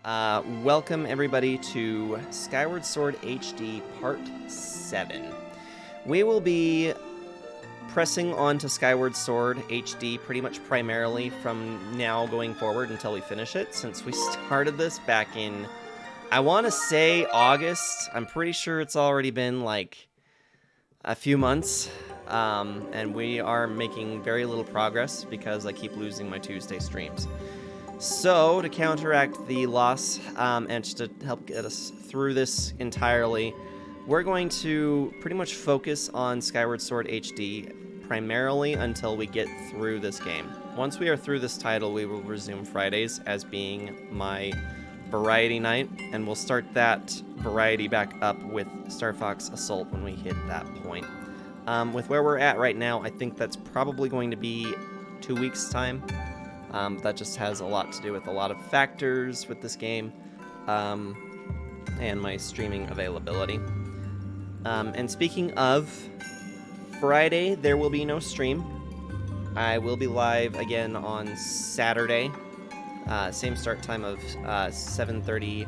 Welcome everybody to Skyward Sword HD Part 7. We will be pressing on to Skyward Sword HD pretty much primarily from now going forward until we finish it, since we started this back in, I want to say August. I'm pretty sure it's already been like a few months, and we are making very little progress because I keep losing my Tuesday streams. So, to counteract the loss, and just to help get us through this entirely, we're going to pretty much focus on Skyward Sword HD primarily until we get through this game. Once we are through this title, we will resume Fridays as being my variety night, and we'll start that variety back up with Star Fox Assault when we hit that point. With where we're at right now, I think that's probably going to be 2 weeks' time. That just has a lot to do with a lot of factors with this game, and my streaming availability. And speaking of, Friday there will be no stream. I will be live again on Saturday, same start time of 7:30.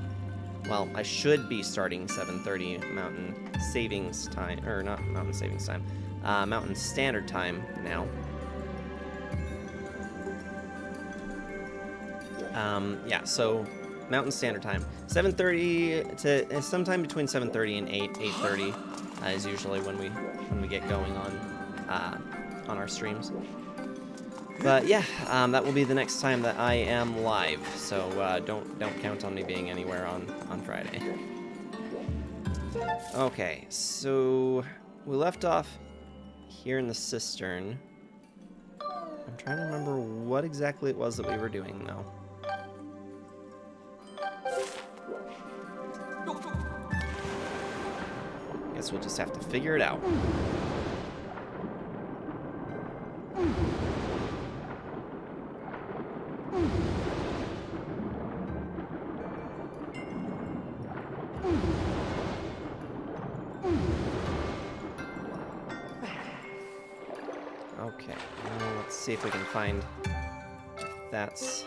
Well, I should be starting 7:30 Mountain Savings Time, or not Mountain Savings Time, Mountain Standard Time now. Yeah, so Mountain Standard Time, 7:30 to sometime between 7:30 and 8:30 is usually when we get going on our streams. But yeah, that will be the next time that I am live. So don't count on me being anywhere on Friday. Okay, so we left off here in the cistern. I'm trying to remember what exactly it was that we were doing though. Guess we'll just have to figure it out. Okay, let's see if we can find that's...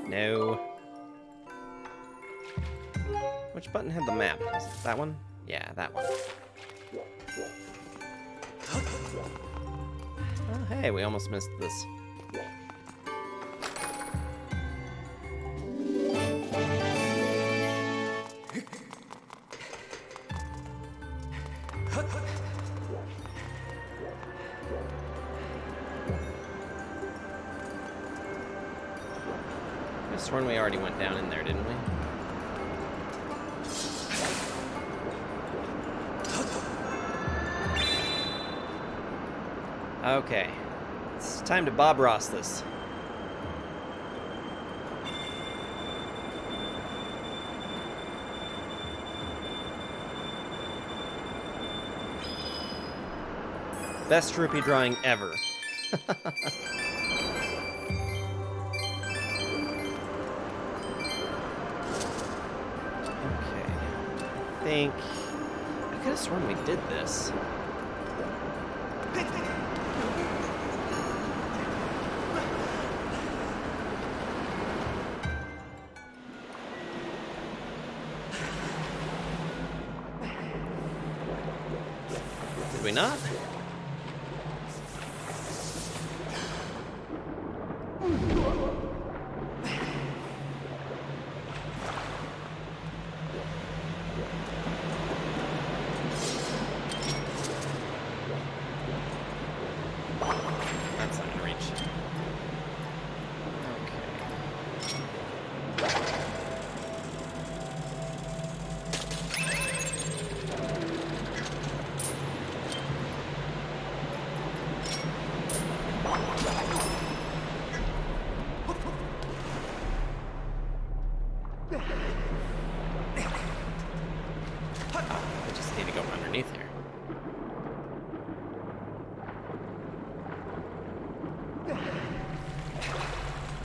No. Which button had the map? Is it that one? Yeah, that one. Oh, hey, we almost missed this. I sworn we already went down in there, didn't we? Okay, it's time to Bob Ross this. Best rupee drawing ever. Okay, I think I could have sworn we did this. Did we not? That's not gonna reach. I just need to go underneath here.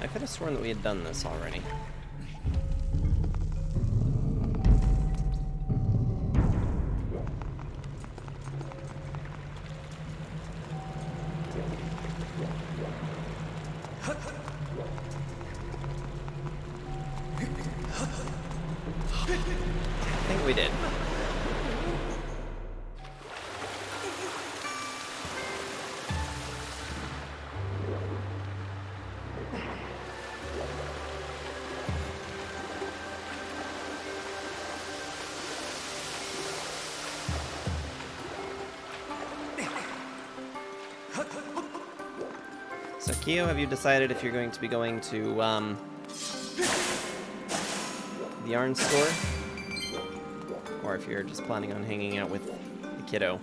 I could have sworn that we had done this already. I think we did. So, Kyo, have you decided if you're going to be going to, the yarn store? Or if you're just planning on hanging out with the kiddo?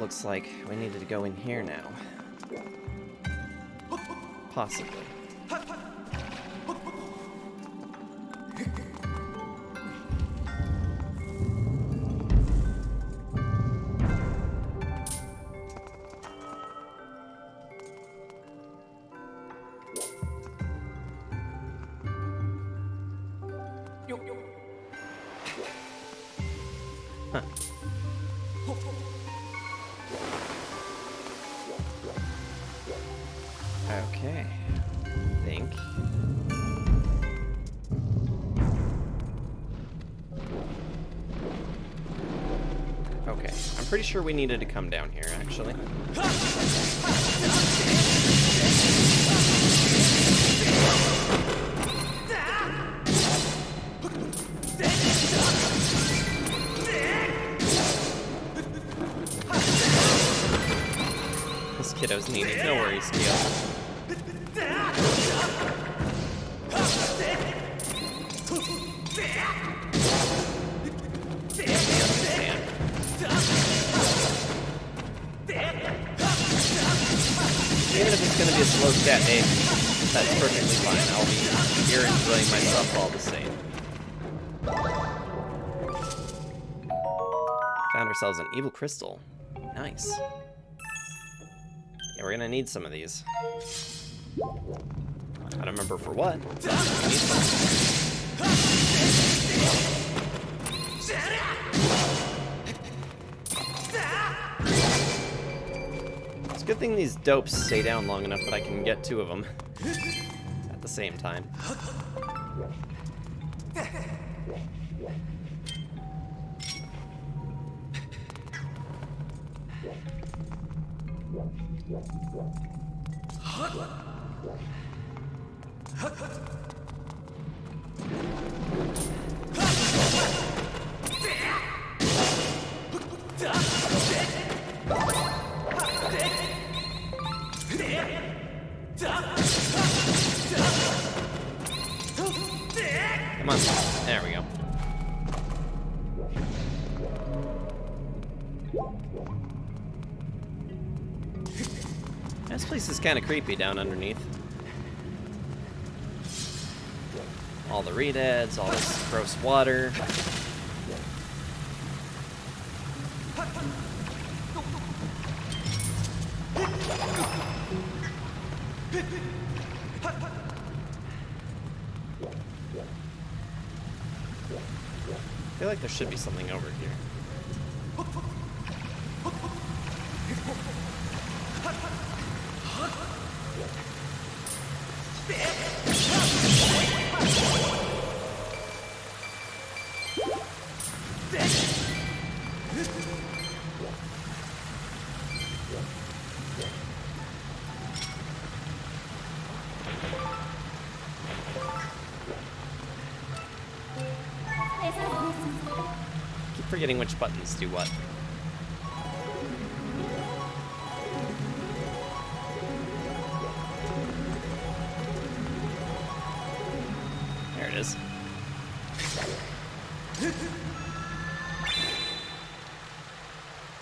Looks like we needed to go in here now. Possibly. Huh. Okay, I think. Okay, I'm pretty sure we needed to come down here, actually. This kiddo's needy. No worries, Kyo. Even if it's going to be a slow stat day, that's perfectly fine. I'll be here enjoying myself all the same. Found ourselves an evil crystal. Nice. Yeah, we're going to need some of these. I don't remember for what. It's a good thing these dopes stay down long enough that I can get two of them at the same time. Come on. There we go. This place is kind of creepy down underneath. All the reed heads, all this gross water. I feel like there should be something over here. Keep forgetting which buttons do what. There it is. I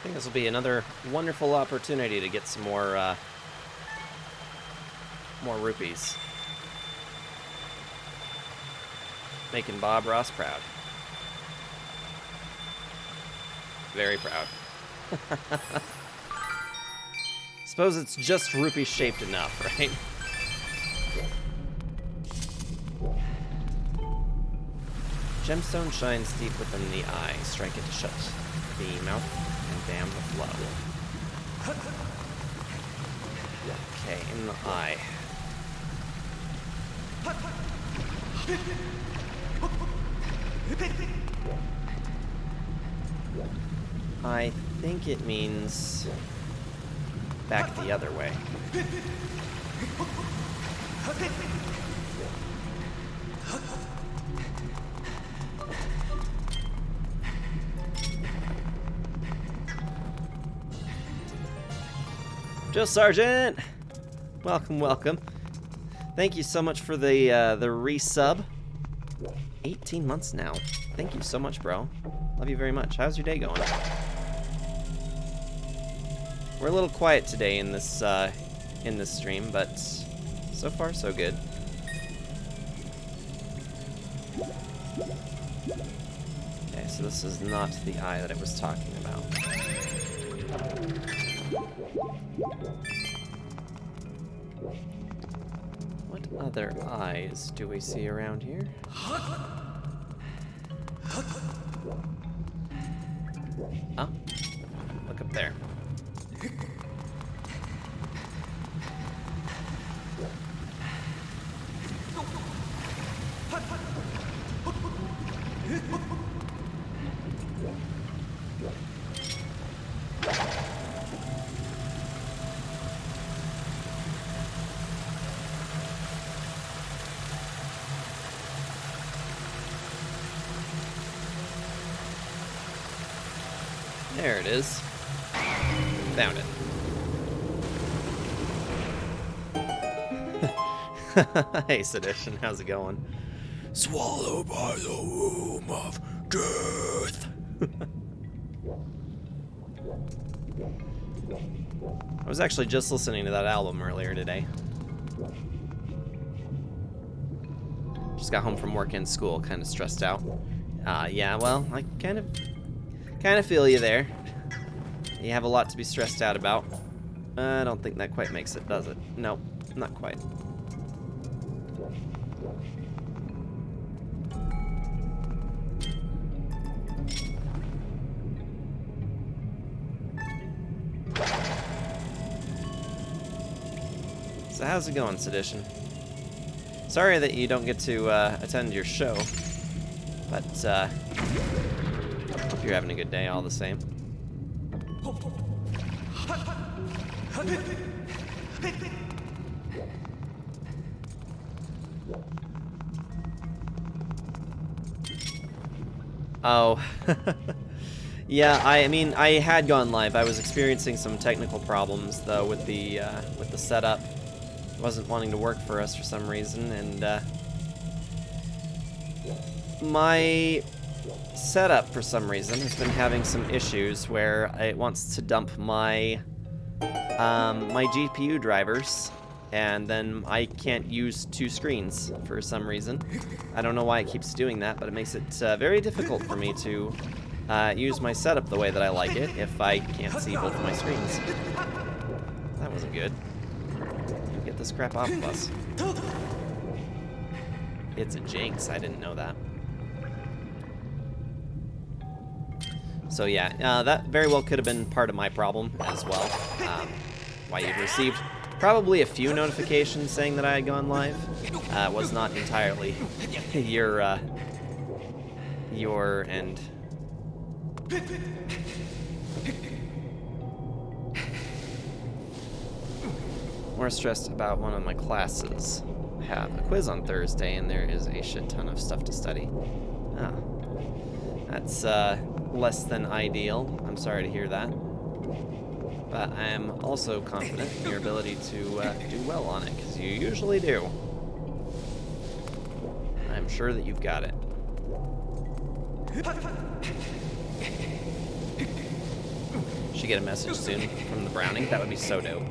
think this will be another wonderful opportunity to get some more rupees. Making Bob Ross proud. Very proud. Suppose it's just rupee-shaped enough, right? Gemstone shines deep within the eye. Strike it to shut the mouth and dam the flow. Okay, in the eye. I think it means back the other way. Drill Sergeant! Welcome, welcome. Thank you so much for the resub. 18 months now. Thank you so much, bro. Love you very much. How's your day going? We're a little quiet today in this stream, but so far so good. Okay, so this is not the eye that I was talking about. What other eyes do we see around here? Oh, look up there. There it is. Found it. Hey, Sedition, how's it going? Swallowed by the womb of death. I was actually just listening to that album earlier today. Just got home from work and school, kind of stressed out. Yeah, well, I kind of feel you there. You have a lot to be stressed out about. I don't think that quite makes it, does it? Nope, not quite. So how's it going, Sedition? Sorry that you don't get to attend your show, but hope you're having a good day all the same. Oh. Yeah, I mean, I had gone live. I was experiencing some technical problems, though, with the setup. It wasn't wanting to work for us for some reason, and my setup, for some reason, has been having some issues where it wants to dump my my GPU drivers, and then I can't use two screens for some reason. I don't know why it keeps doing that, but it makes it very difficult for me to use my setup the way that I like it if I can't see both of my screens. That wasn't good. Get this crap off of us. It's a jinx. I didn't know that. So yeah, that very well could have been part of my problem as well. Why you've received probably a few notifications saying that I had gone live. Was not entirely your end. More stressed about one of my classes. I have a quiz on Thursday, and there is a shit ton of stuff to study. Ah, that's less than ideal. I'm sorry to hear that. But I am also confident in your ability to do well on it, because you usually do. I'm sure that you've got it. Should get a message soon from the Browning. That would be so dope.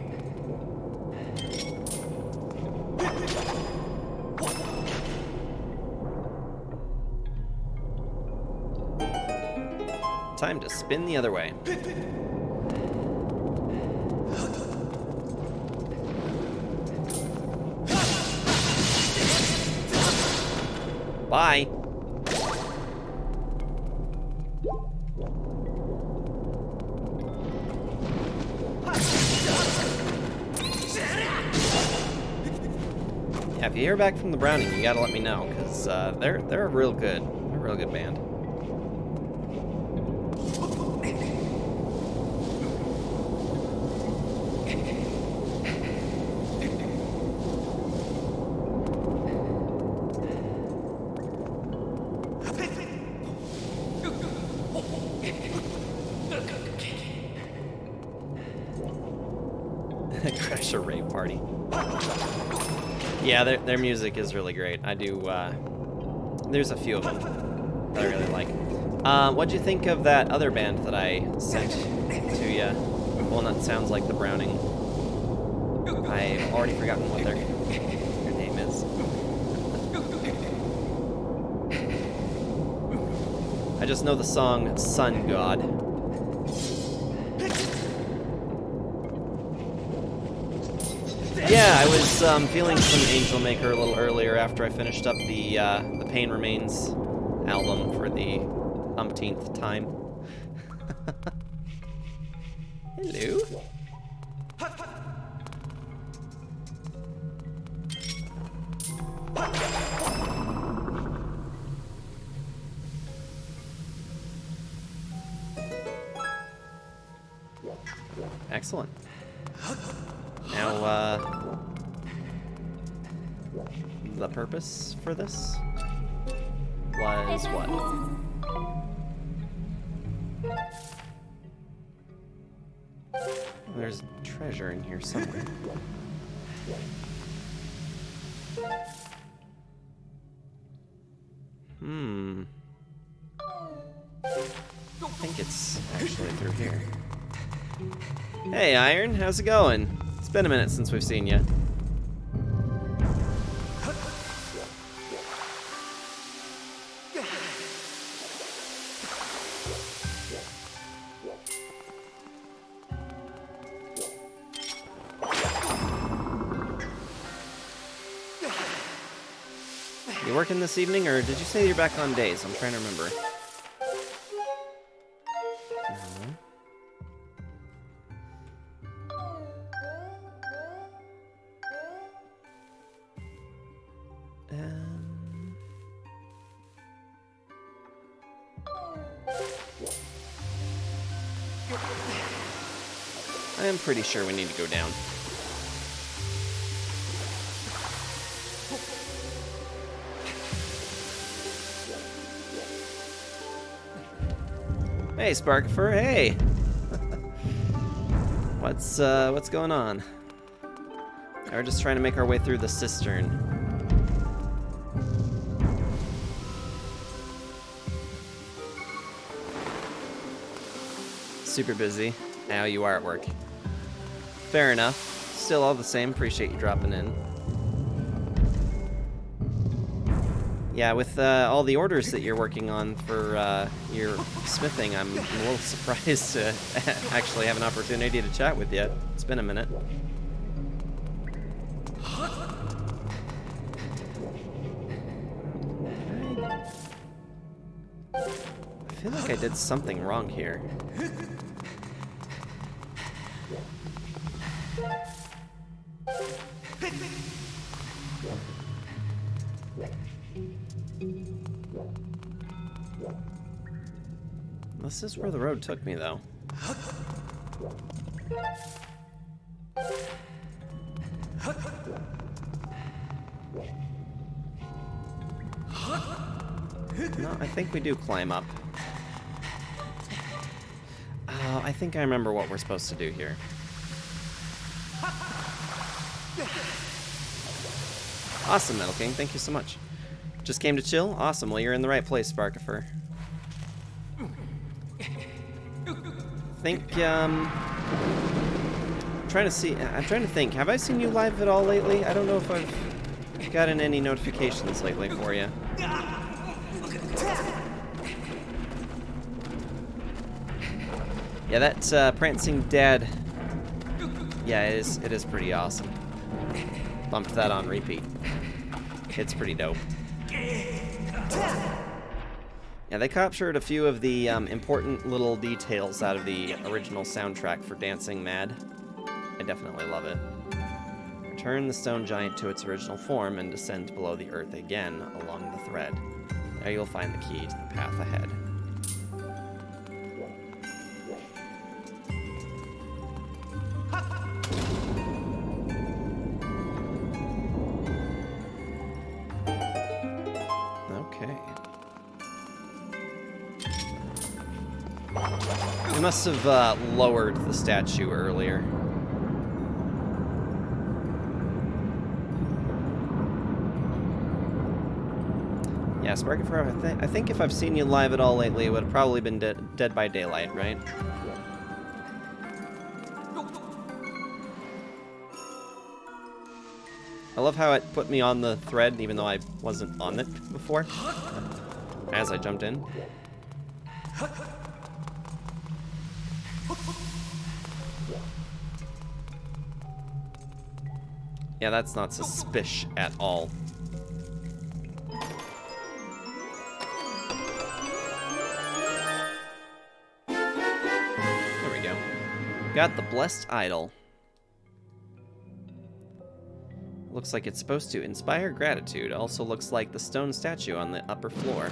Time to spin the other way. Bye. Yeah, if you hear back from the Browning, you gotta let me know, because they're a real good band. Crash a rave party. Yeah, their music is really great. I do, there's a few of them that I really like. What'd you think of that other band that I sent to you? One that sounds like the Browning. I've already forgotten what their name is. I just know the song Sun God. Yeah, I was feeling some Angel Maker a little earlier after I finished up the Pain Remains album for the umpteenth time. Hello. Excellent. Now, the purpose for this was what? There's treasure in here somewhere. I think it's actually through here. Hey, Iron, how's it going? It's been a minute since we've seen you. You working this evening, or did you say you're back on days? I'm trying to remember. I'm pretty sure we need to go down. Hey, Sparkifer, hey! What's going on? We're just trying to make our way through the cistern. Super busy. Now you are at work. Fair enough. Still all the same, appreciate you dropping in. Yeah, with all the orders that you're working on for your smithing, I'm a little surprised to actually have an opportunity to chat with you. It's been a minute. I feel like I did something wrong here. This is where the road took me, though. No, I think we do climb up. Oh, I think I remember what we're supposed to do here. Awesome, Metal King. Thank you so much. Just came to chill? Awesome. Well, you're in the right place, Sparkifer. I'm trying to think. Have I seen you live at all lately? I don't know if I've gotten any notifications lately for you. Yeah, that Prancing Dad. Yeah, it is pretty awesome. Bumped that on repeat. It's pretty dope. Yeah, they captured a few of the important little details out of the original soundtrack for Dancing Mad. I definitely love it. Return the stone giant to its original form and descend below the earth again along the thread. There you'll find the key to the path ahead. Okay. We must have lowered the statue earlier. Yeah, Sparky Forever, I think if I've seen you live at all lately, it would have probably been Dead by Daylight, right? I love how it put me on the thread, even though I wasn't on it before, as I jumped in. Yeah, that's not suspicious at all. There we go. Got the Blessed Idol. Looks like it's supposed to inspire gratitude. Also looks like the stone statue on the upper floor.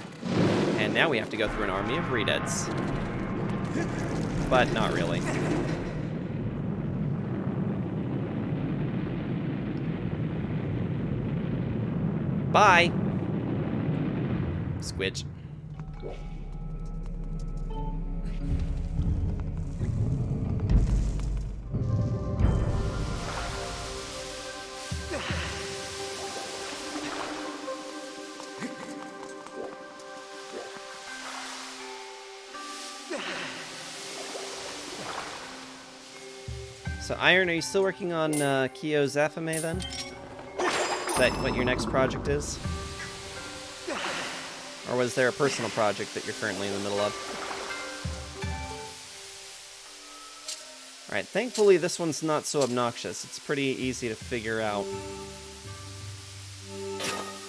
And now we have to go through an army of Redeads. But not really. Bye! Squidge. So, Iron, are you still working on Kyo Zafame then? Is that what your next project is? Or was there a personal project that you're currently in the middle of? Alright, thankfully this one's not so obnoxious. It's pretty easy to figure out.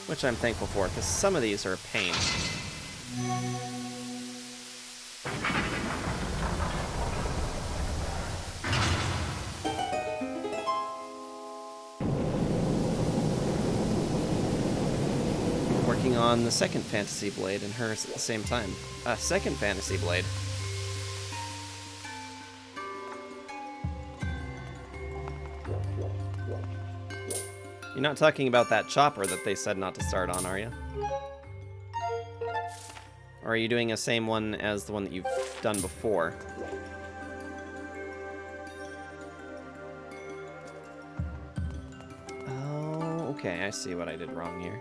Which I'm thankful for, because some of these are a pain. On the second Fantasy Blade and hers at the same time. Second Fantasy Blade. You're not talking about that chopper that they said not to start on, are you? Or are you doing the same one as the one that you've done before? Oh, okay, I see what I did wrong here.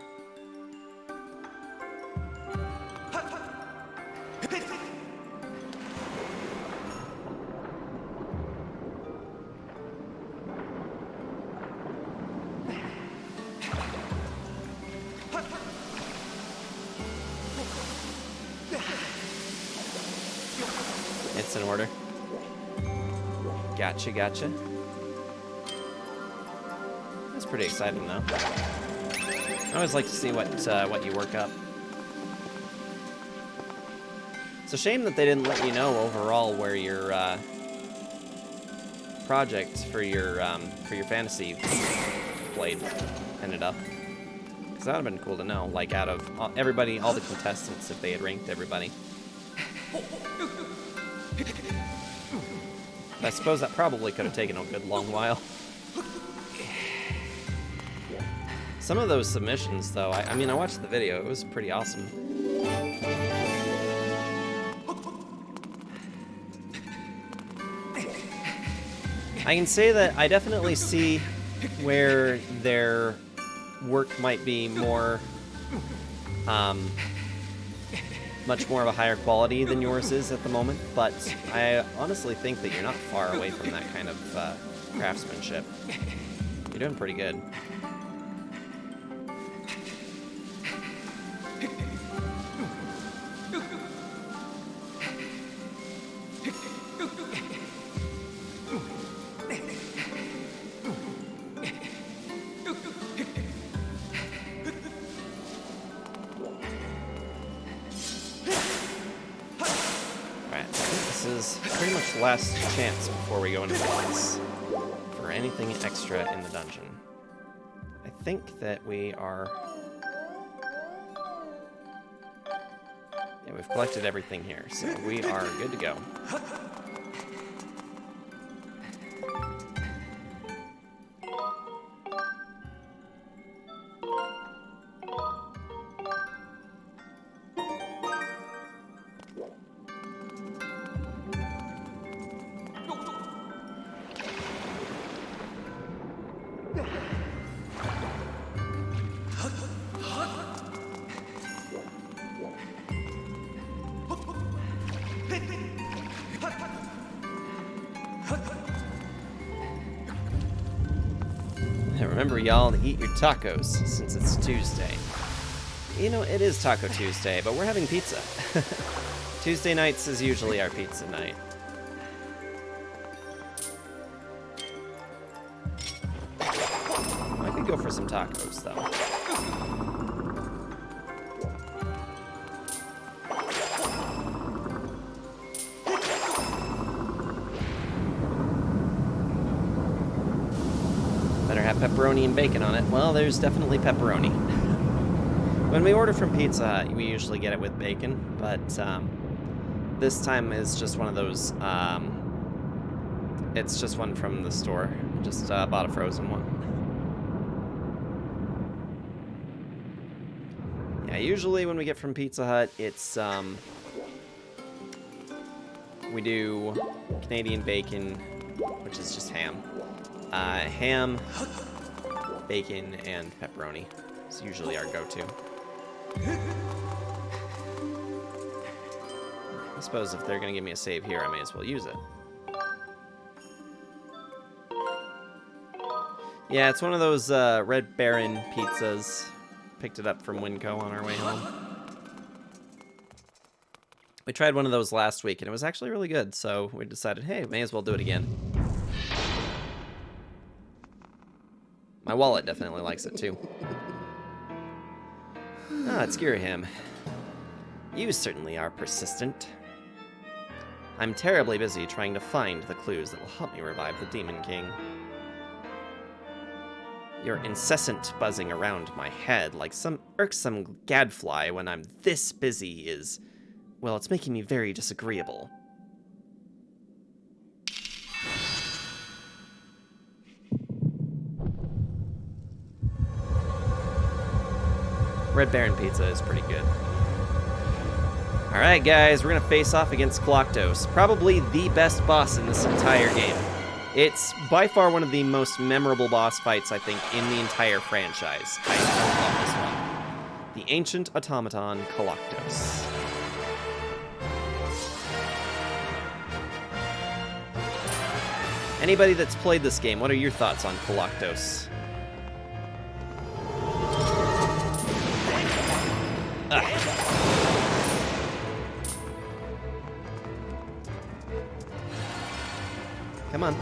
It's in order. Gotcha, gotcha. That's pretty exciting, though. I always like to see what you work up. It's a shame that they didn't let you know overall where your project for your fantasy blade ended up. Because that would have been cool to know. Like out of everybody, all the contestants, if they had ranked everybody. I suppose that probably could have taken a good long while. Some of those submissions, though, I mean, I watched the video. It was pretty awesome. I can say that I definitely see where their work might be more, much more of a higher quality than yours is at the moment, but I honestly think that you're not far away from that kind of craftsmanship. You're doing pretty good. last chance before we go into the woods for anything extra in the dungeon. I think that we are... Yeah, we've collected everything here, so we are good to go. Remember, y'all, to eat your tacos, since it's Tuesday. You know, it is Taco Tuesday, but we're having pizza. Tuesday nights is usually our pizza night. I could go for some tacos, though. Pepperoni and bacon on it. Well, there's definitely pepperoni. When we order from Pizza Hut, we usually get it with bacon, but this time is just one of those, it's just one from the store. Just bought a frozen one. Yeah, usually when we get from Pizza Hut, it's, we do Canadian bacon, which is just ham. Ham, bacon, and pepperoni. It's usually our go-to. I suppose if they're gonna give me a save here, I may as well use it. Yeah, it's one of those Red Baron pizzas. Picked it up from Winco on our way home. We tried one of those last week, and it was actually really good, so we decided, hey, may as well do it again. My wallet definitely likes it, too. Ah, it's Girahim. You certainly are persistent. I'm terribly busy trying to find the clues that will help me revive the Demon King. Your incessant buzzing around my head like some irksome gadfly when I'm this busy is... well, it's making me very disagreeable. Red Baron Pizza is pretty good. Alright guys, we're gonna face off against Koloktos. Probably the best boss in this entire game. It's by far one of the most memorable boss fights, I think, in the entire franchise. I love this one. The Ancient Automaton Koloktos. Anybody that's played this game, what are your thoughts on Koloktos? Come on.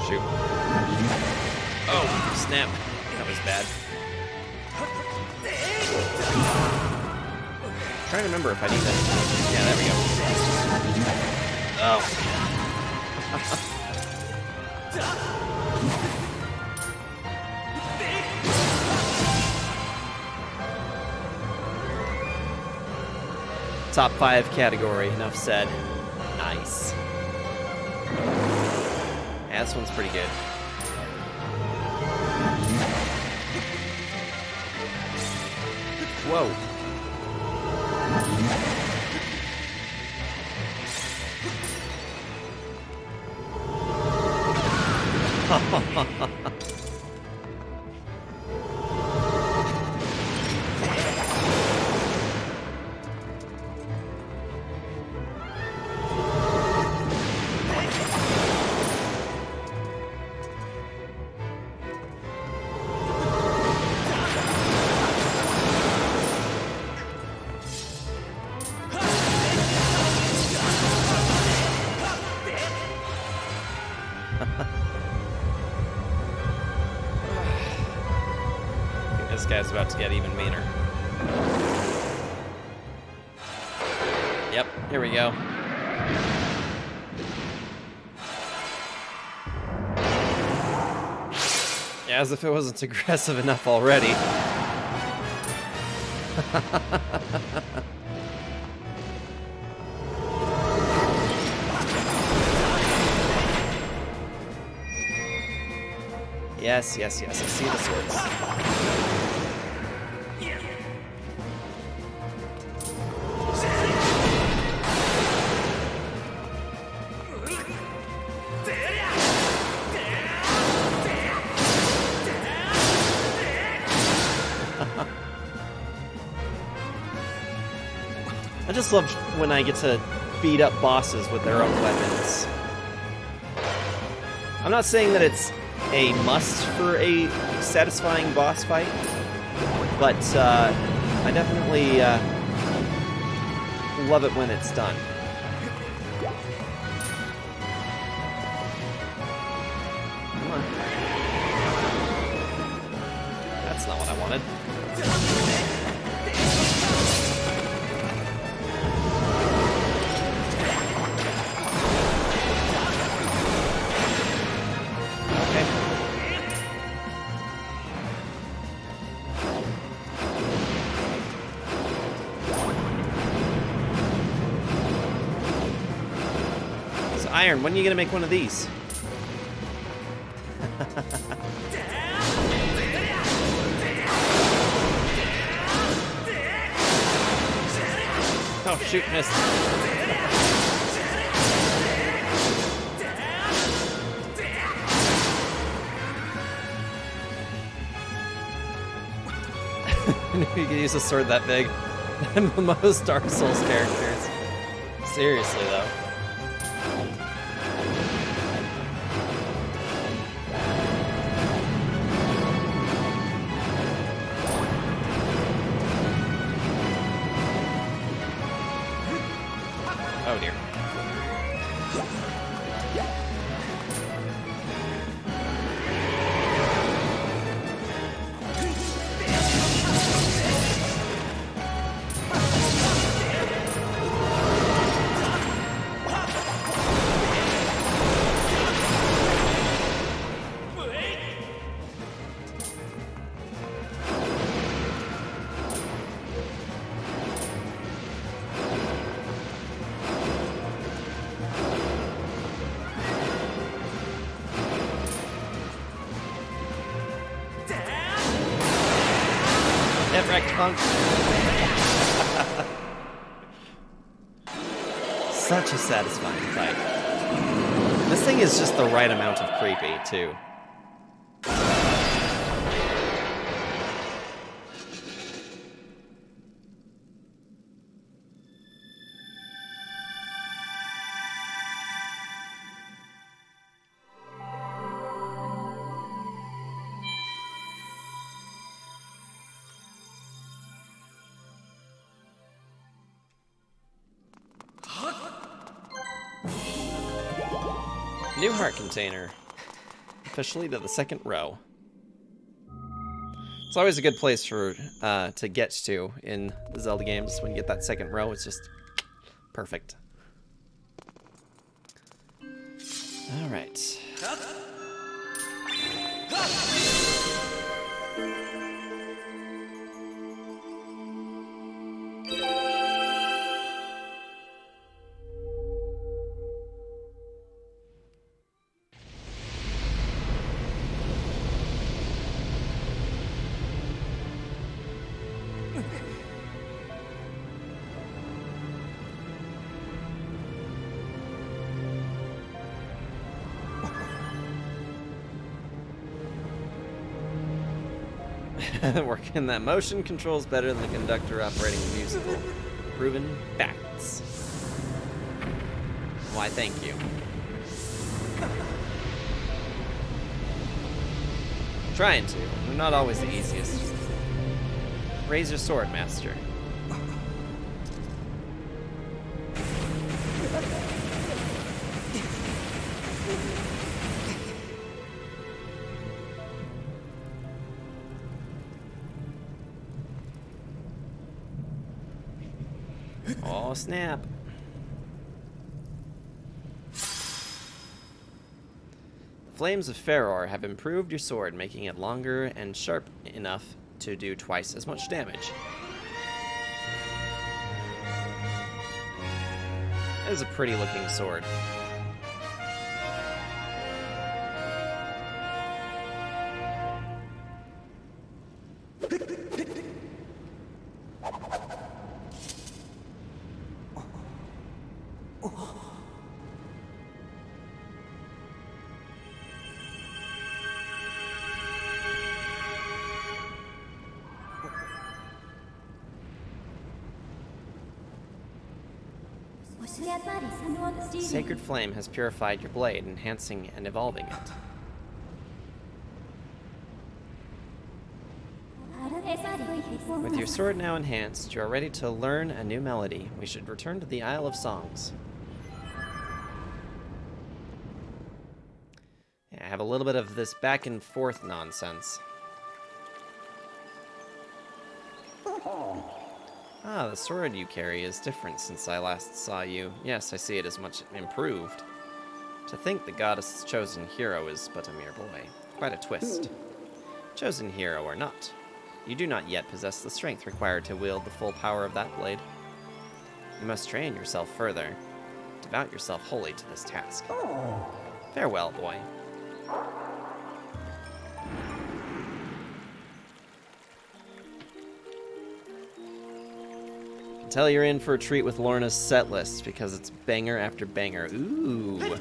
Shoot. Oh, snap. That was bad. I'm trying to remember if I need that. Yeah, there we go. Oh. Top 5 category, enough said. Nice. Yeah, this one's pretty good. Whoa. guy's about to get even meaner. Yep, here we go. Yeah, as if it wasn't aggressive enough already. Yes, yes, yes, I see the swords. I just love when I get to beat up bosses with their own weapons. I'm not saying that it's a must for a satisfying boss fight, but I definitely love it when it's done. Come on. That's not what I wanted. Iron, when are you gonna make one of these? Oh shoot, missed. I knew you could use a sword that big. Most Dark Souls characters. Seriously though. Oh dear. Get wrecked, punk. Such a satisfying fight. This thing is just the right amount of creepy, too. New heart container. Officially to the second row. It's always a good place for to get to in the Zelda games. When you get that second row, it's just perfect. All right. Working that motion controls better than the conductor operating the musical. Proven facts. Why, thank you. Trying to. They're not always the easiest. Raise your sword, master. Oh, snap. The flames of Ferror have improved your sword, making it longer and sharp enough to do twice as much damage. That is a pretty looking sword. Sacred Flame has purified your blade, enhancing and evolving it. With your sword now enhanced, you are ready to learn a new melody. We should return to the Isle of Songs. Yeah, I have a little bit of this back and forth nonsense. Ah, the sword you carry is different since I last saw you. Yes, I see it as much improved. To think the goddess' chosen hero is but a mere boy. Quite a twist. Chosen hero or not, you do not yet possess the strength required to wield the full power of that blade. You must train yourself further. Devote yourself wholly to this task. Farewell, boy. Tell you're in for a treat with Lorna's set list because it's banger after banger. Ooh. Well,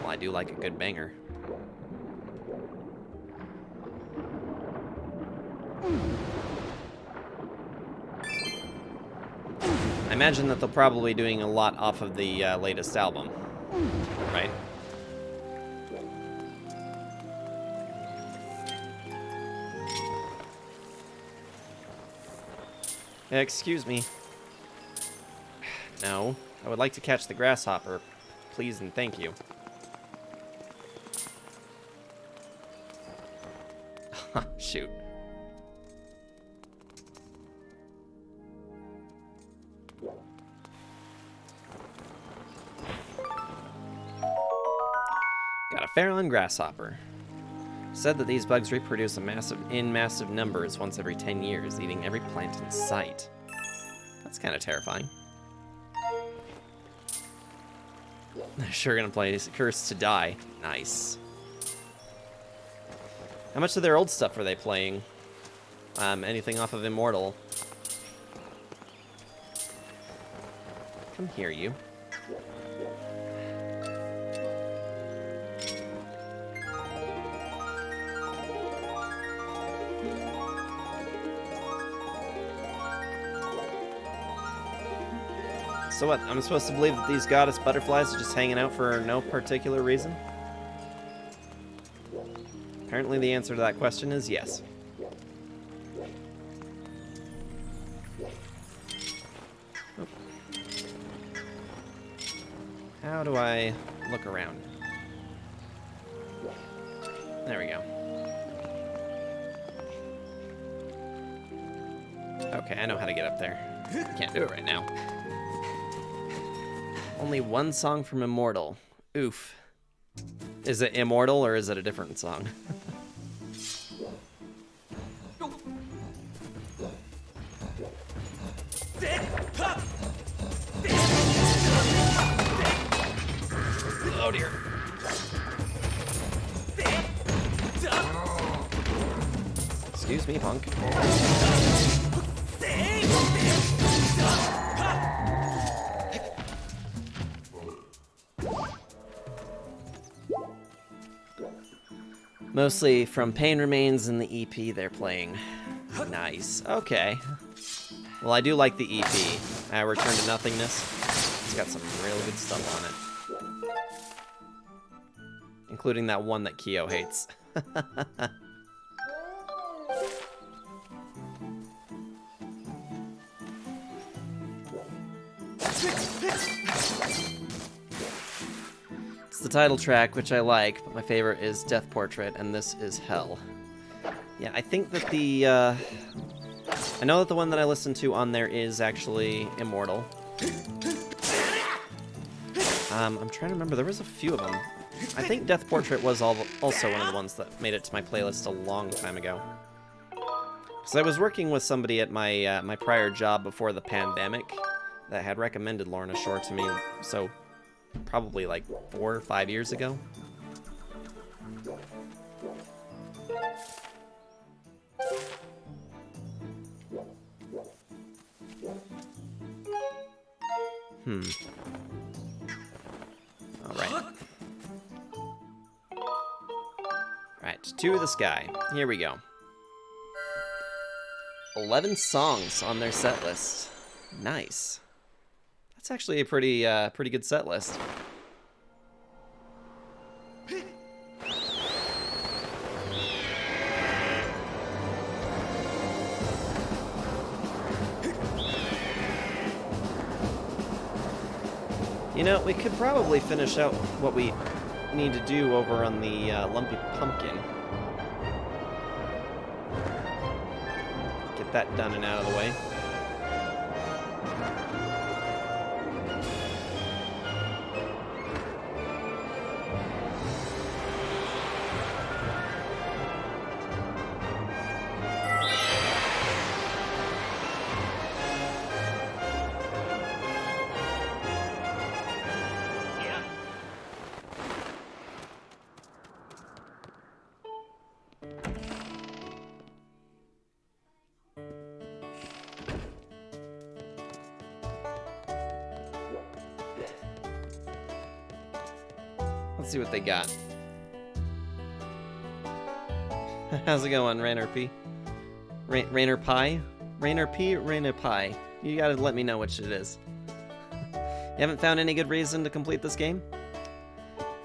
I do like a good banger. I imagine that they'll probably be doing a lot off of the latest album, right? Excuse me. No, I would like to catch the grasshopper. Please and thank you. Shoot. Got a Farallon grasshopper. Said that these bugs reproduce in massive numbers once every 10 years, eating every plant in sight. That's kind of terrifying. They're sure gonna play Cursed to Die. Nice. How much of their old stuff are they playing? Anything off of Immortal? Come here, you. So what, I'm supposed to believe that these goddess butterflies are just hanging out for no particular reason? Apparently the answer to that question is yes. Oh. How do I look around? There we go. Okay, I know how to get up there. Can't do it right now. Only one song from Immortal. Oof. Is it Immortal or is it a different song? Oh dear. Excuse me, punk. Mostly from Pain Remains and the EP they're playing. Nice. Okay. Well, I do like the EP. Return to Nothingness. It's got some real good stuff on it. Including that one that Kyo hates. It's the title track, which I like, but my favorite is Death Portrait, and this is Hell. Yeah, I think that the I know that the one that I listened to on there is actually Immortal. I'm trying to remember. There was a few of them. I think Death Portrait was also one of the ones that made it to my playlist a long time ago. Because I was working with somebody at my my prior job before the pandemic that had recommended Lorna Shore to me, so probably like 4 or 5 years ago. Alright. Alright, to the sky. Here we go. 11 songs on their set list. Nice. That's actually a pretty good set list. You know, we could probably finish out what we need to do over on the Lumpy Pumpkin. Get that done and out of the way. Let's see what they got. How's it going, Rainer P? Rainer Pie? Rainer P? Rainer Pie. You gotta let me know which it is. You haven't found any good reason to complete this game?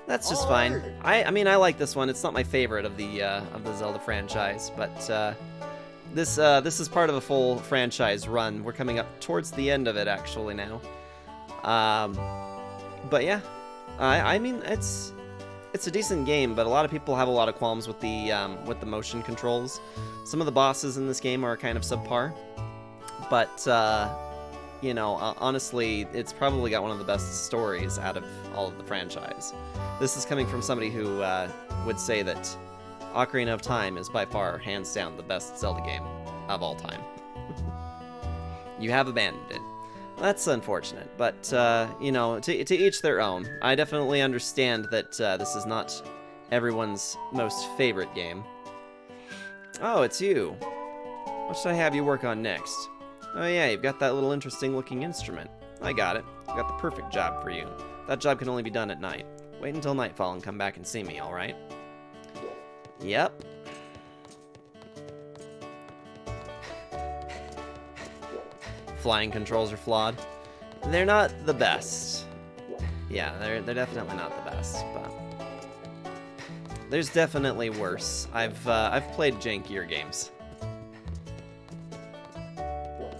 That's just fine. I mean, I like this one. It's not my favorite of the Zelda franchise, but this is part of a full franchise run. We're coming up towards the end of it actually now. But yeah, I mean it's a decent game, but a lot of people have a lot of qualms with the motion controls. Some of the bosses in this game are kind of subpar, but you know, honestly, it's probably got one of the best stories out of all of the franchise. This is coming from somebody who would say that Ocarina of Time is by far, hands down, the best Zelda game of all time. You have abandoned it. That's unfortunate, but, you know, to each their own. I definitely understand that this is not everyone's most favorite game. Oh, it's you. What should I have you work on next? Oh yeah, you've got that little interesting looking instrument. I got it. I've got the perfect job for you. That job can only be done at night. Wait until nightfall and come back and see me, alright? Yep. Flying controls are flawed. They're not the best. Yeah, they're definitely not the best, but there's definitely worse. I've played jankier games.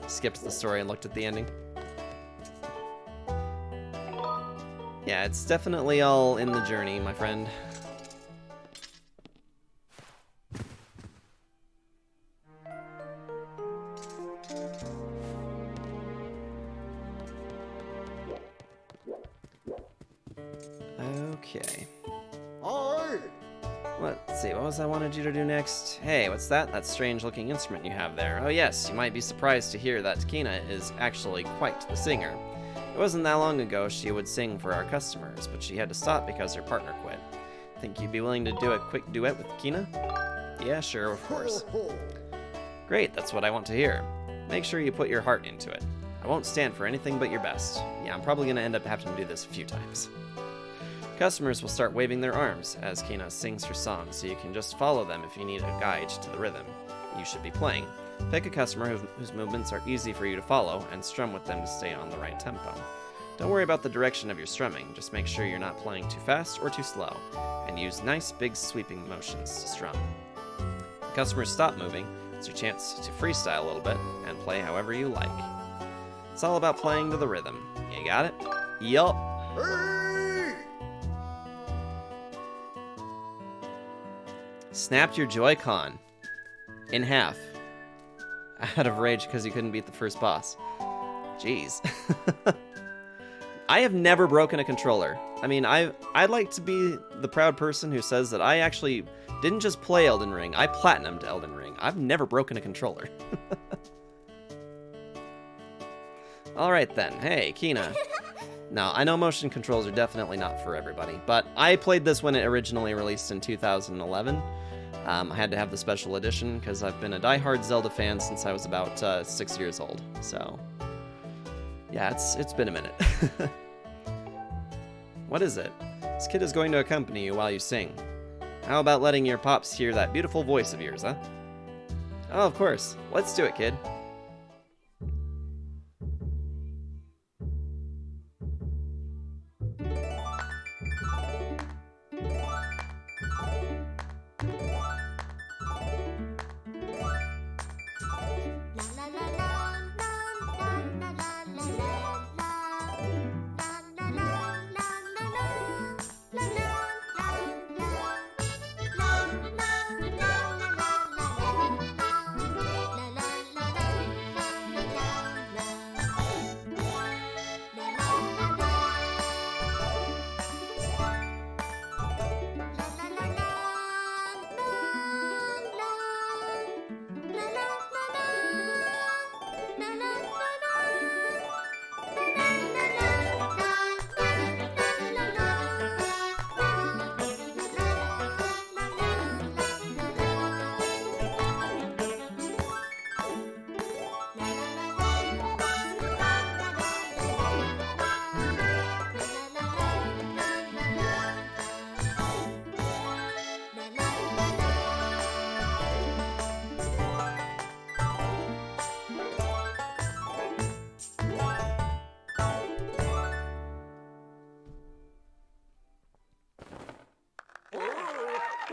Skipped the story and looked at the ending. Yeah, it's definitely all in the journey, my friend. Okay. Let's see, what was I wanted you to do next? Hey, what's that? That strange-looking instrument you have there. Oh yes, you might be surprised to hear that Kina is actually quite the singer. It wasn't that long ago she would sing for our customers, but she had to stop because her partner quit. Think you'd be willing to do a quick duet with Kina? Yeah, sure, of course. Great, that's what I want to hear. Make sure you put your heart into it. I won't stand for anything but your best. Yeah, I'm probably gonna end up having to do this a few times. Customers will start waving their arms as Kina sings her song, so you can just follow them if you need a guide to the rhythm you should be playing. Pick a customer whose movements are easy for you to follow and strum with them to stay on the right tempo. Don't worry about the direction of your strumming, just make sure you're not playing too fast or too slow, and use nice big sweeping motions to strum. If customers stop moving, it's your chance to freestyle a little bit and play however you like. It's all about playing to the rhythm. You got it? Yup. Snapped your Joy-Con in half. out of rage because you couldn't beat the first boss. Jeez. I have never broken a controller. I mean, I'd like to be the proud person who says that I actually didn't just play Elden Ring, I platinumed Elden Ring. I've never broken a controller. Alright then, hey, Kina. Now, I know motion controls are definitely not for everybody, but I played this when it originally released in 2011. I had to have the special edition because I've been a diehard Zelda fan since I was about 6 years old, so... yeah, it's been a minute. What is it? This kid is going to accompany you while you sing. How about letting your pops hear that beautiful voice of yours, huh? Oh, of course. Let's do it, kid.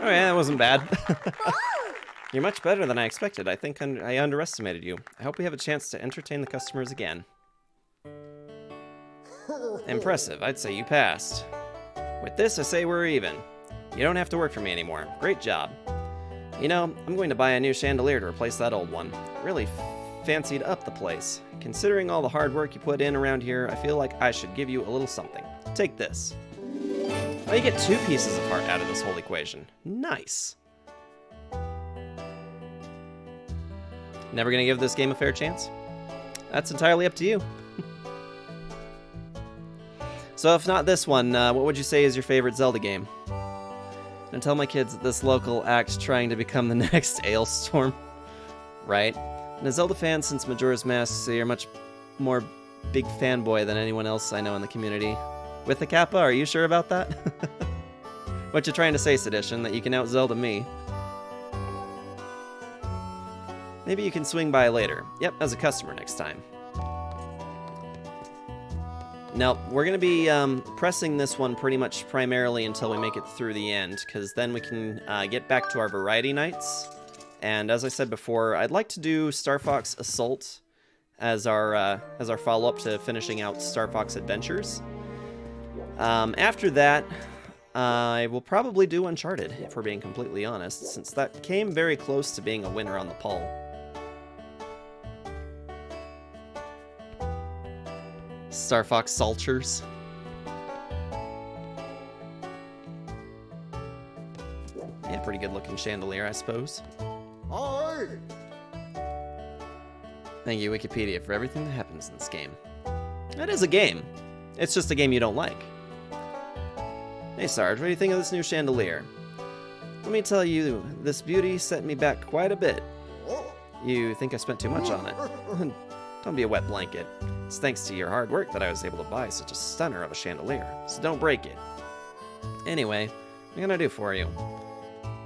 Oh yeah, that wasn't bad. You're much better than I expected. I think I underestimated you. I hope we have a chance to entertain the customers again. Impressive. I'd say you passed. With this, I say we're even. You don't have to work for me anymore. Great job. You know, I'm going to buy a new chandelier to replace that old one. Really fancied up the place. Considering all the hard work you put in around here, I feel like I should give you a little something. Take this. Oh, you get 2 pieces of heart out of this whole equation. Nice. Never gonna give this game a fair chance? That's entirely up to you. So if not this one, what would you say is your favorite Zelda game? And tell my kids that this local act's trying to become the next Ailstorm. Right? And a Zelda fan since Majora's Mask, so you're much more big fanboy than anyone else I know in the community. With the Kappa, are you sure about that? What you trying to say, Sedition? That you can out-Zelda me? Maybe you can swing by later. Yep, as a customer next time. Now, we're going to be pressing this one pretty much primarily until we make it through the end, because then we can get back to our variety nights. And as I said before, I'd like to do Star Fox Assault as our follow-up to finishing out Star Fox Adventures. After that, I will probably do Uncharted, if we're being completely honest, since that came very close to being a winner on the poll. Star Fox Salters. Yeah, pretty good looking chandelier, I suppose. Aye. Thank you, Wikipedia, for everything that happens in this game. That is a game. It's just a game you don't like. Hey Sarge, what do you think of this new chandelier? Let me tell you, this beauty set me back quite a bit. You think I spent too much on it? Don't be a wet blanket. It's thanks to your hard work that I was able to buy such a stunner of a chandelier, so don't break it. Anyway, what can I do for you?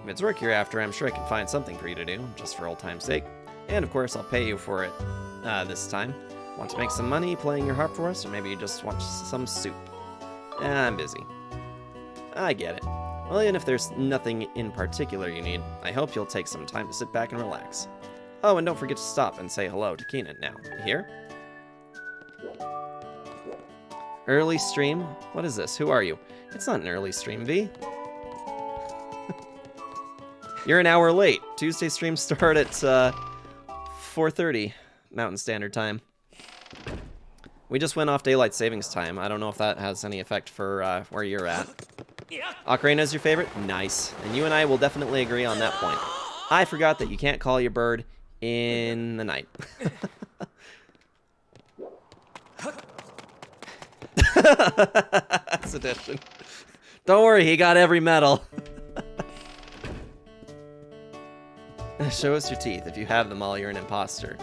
If it's work you're after, I'm sure I can find something for you to do, just for old time's sake. And of course, I'll pay you for it this time. Want to make some money playing your harp for us, or maybe you just want some soup? I'm busy. I get it. Well, even if there's nothing in particular you need, I hope you'll take some time to sit back and relax. Oh, and don't forget to stop and say hello to Keenan now. You hear? Early stream? What is this? Who are you? It's not an early stream, V. You're an hour late. Tuesday streams start at 4:30 Mountain Standard Time. We just went off daylight savings time. I don't know if that has any effect for where you're at. Ocarina is your favorite? Nice. And you and I will definitely agree on that point. I forgot that you can't call your bird in the night. Sedition. Don't worry, he got every medal. Show us your teeth. If you have them all, you're an imposter.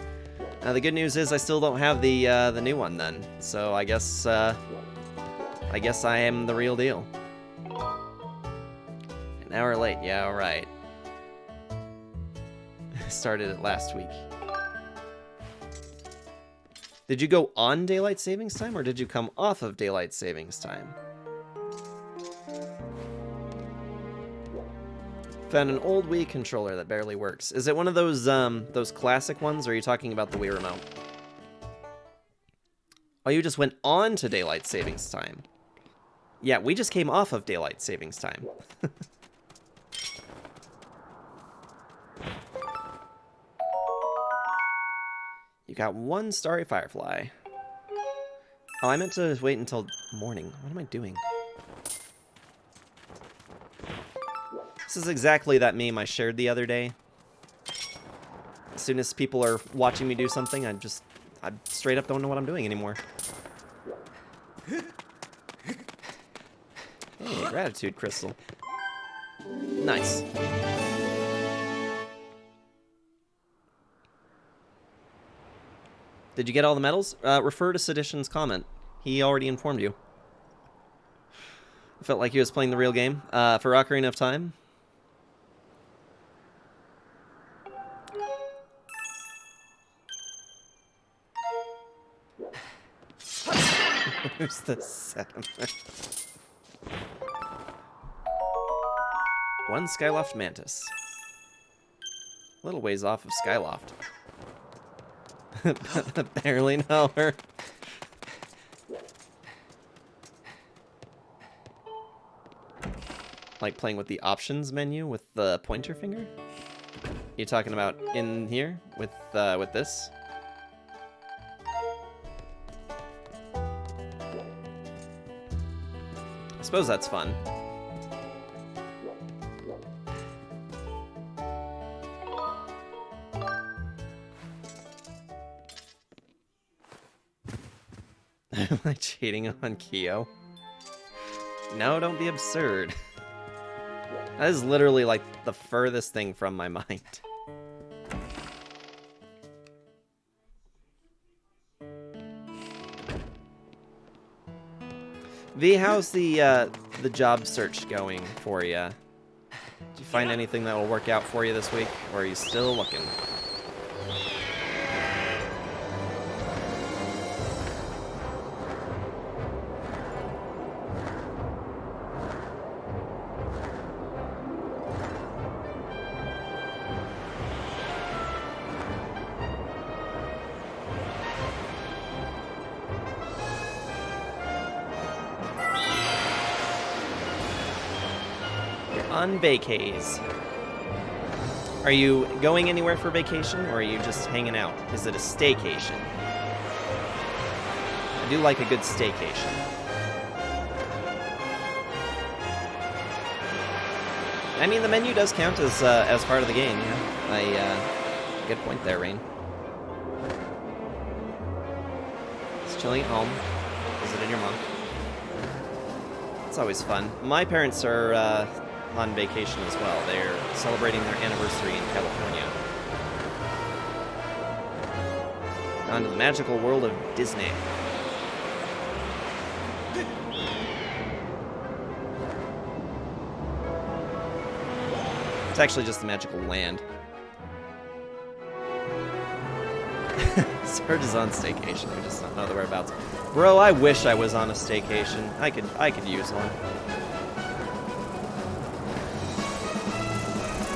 Now the good news is I still don't have the new one then. So I guess I am the real deal. An hour late. Yeah, all right. Started it last week. Did you go on daylight savings time or did you come off of daylight savings time? Found an old Wii controller that barely works. Is it one of those classic ones, or are you talking about the Wii remote? Oh, you just went on to daylight savings time. Yeah, we just came off of daylight savings time. You got one starry firefly. Oh, I meant to wait until morning. What am I doing? This is exactly that meme I shared the other day. As soon as people are watching me do something, I straight up don't know what I'm doing anymore. Hey, gratitude crystal. Nice. Did you get all the medals? Refer to Sedition's comment. He already informed you. I felt like he was playing the real game. For Ocarina of Time. Where's the sediment? One Skyloft Mantis. A little ways off of Skyloft. Barely know her. Like playing with the options menu with the pointer finger? You talking about in here with this? I suppose that's fun. Am I cheating on Kyo? No, don't be absurd. That is literally like the furthest thing from my mind. V, how's the job search going for you? Did you find anything that will work out for you this week, or are you still looking? On vacays. Are you going anywhere for vacation, or are you just hanging out? Is it a staycation? I do like a good staycation. I mean, the menu does count as part of the game, yeah. Good point there, Rain. Just chilling at home, visiting your mom. It's always fun. My parents are on vacation as well. They're celebrating their anniversary in California. On to the magical world of Disney. It's actually just the magical land. Serge is on staycation. We just don't know the whereabouts. Bro, I wish I was on a staycation. I could use one.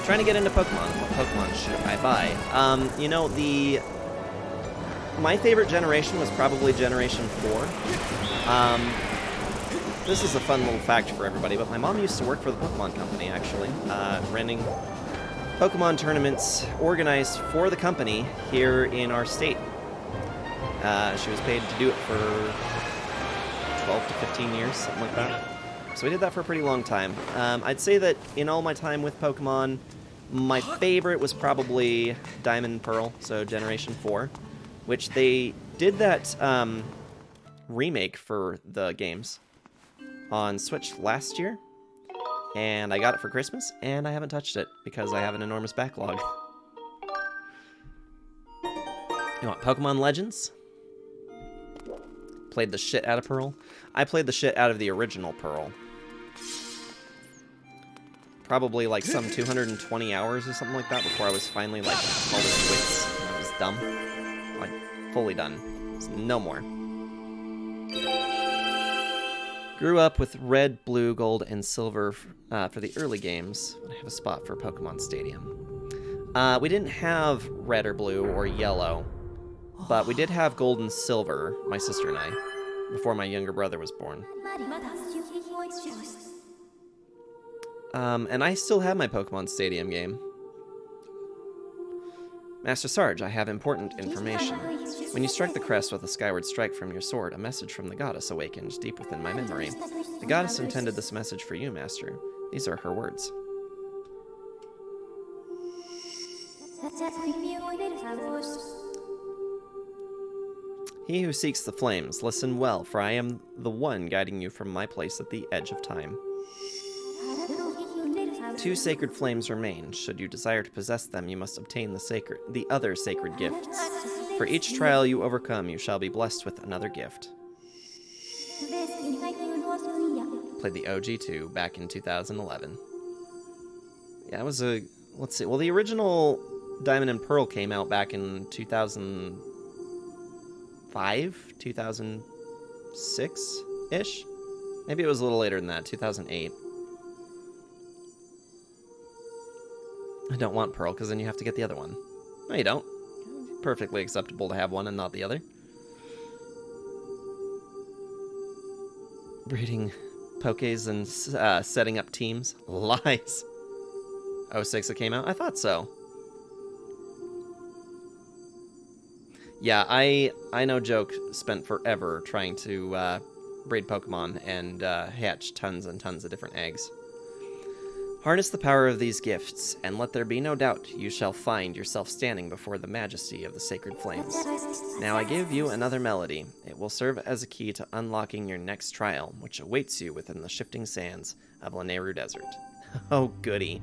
Trying to get into Pokemon. What Pokemon should I buy? You know, my favorite generation was probably Generation 4. This is a fun little fact for everybody, but my mom used to work for the Pokemon Company, actually, renting Pokemon tournaments organized for the company here in our state. She was paid to do it for 12 to 15 years, something like that. So we did that for a pretty long time. I'd say that in all my time with Pokemon, my favorite was probably Diamond and Pearl, so Generation 4, which they did that remake for the games on Switch last year, and I got it for Christmas, and I haven't touched it because I have an enormous backlog. You want Pokemon Legends? Played the shit out of Pearl. I played the shit out of the original Pearl. Probably like some 220 hours or something like that before I was finally like called it quits. I was dumb. Like, fully done. There's no more. Grew up with red, blue, gold, and silver for the early games. I have a spot for Pokemon Stadium. We didn't have red or blue or yellow, but we did have gold and silver, my sister and I, before my younger brother was born. And I still have my Pokemon Stadium game. Master Sarge, I have important information. When you struck the crest with a skyward strike from your sword, a message from the goddess awakened deep within my memory. The goddess intended this message for you, Master. These are her words. He who seeks the flames, listen well, for I am the one guiding you from my place at the edge of time. 2 sacred flames remain. Should you desire to possess them, you must obtain the other sacred gifts. For each trial you overcome, you shall be blessed with another gift. Played the OG2 back in 2011. Yeah, it was a... Let's see. Well, the original Diamond and Pearl came out back in 2005? 2006-ish? Maybe it was a little later than that, 2008. I don't want Pearl, because then you have to get the other one. No, you don't. It's perfectly acceptable to have one and not the other. Breeding Pokés and setting up teams. Lies. 06 it came out? I thought so. Yeah, I no joke, spent forever trying to breed Pokemon and hatch tons and tons of different eggs. Harness the power of these gifts, and let there be no doubt you shall find yourself standing before the majesty of the sacred flames. Now I give you another melody. It will serve as a key to unlocking your next trial, which awaits you within the shifting sands of Lanayru Desert. Oh, goody.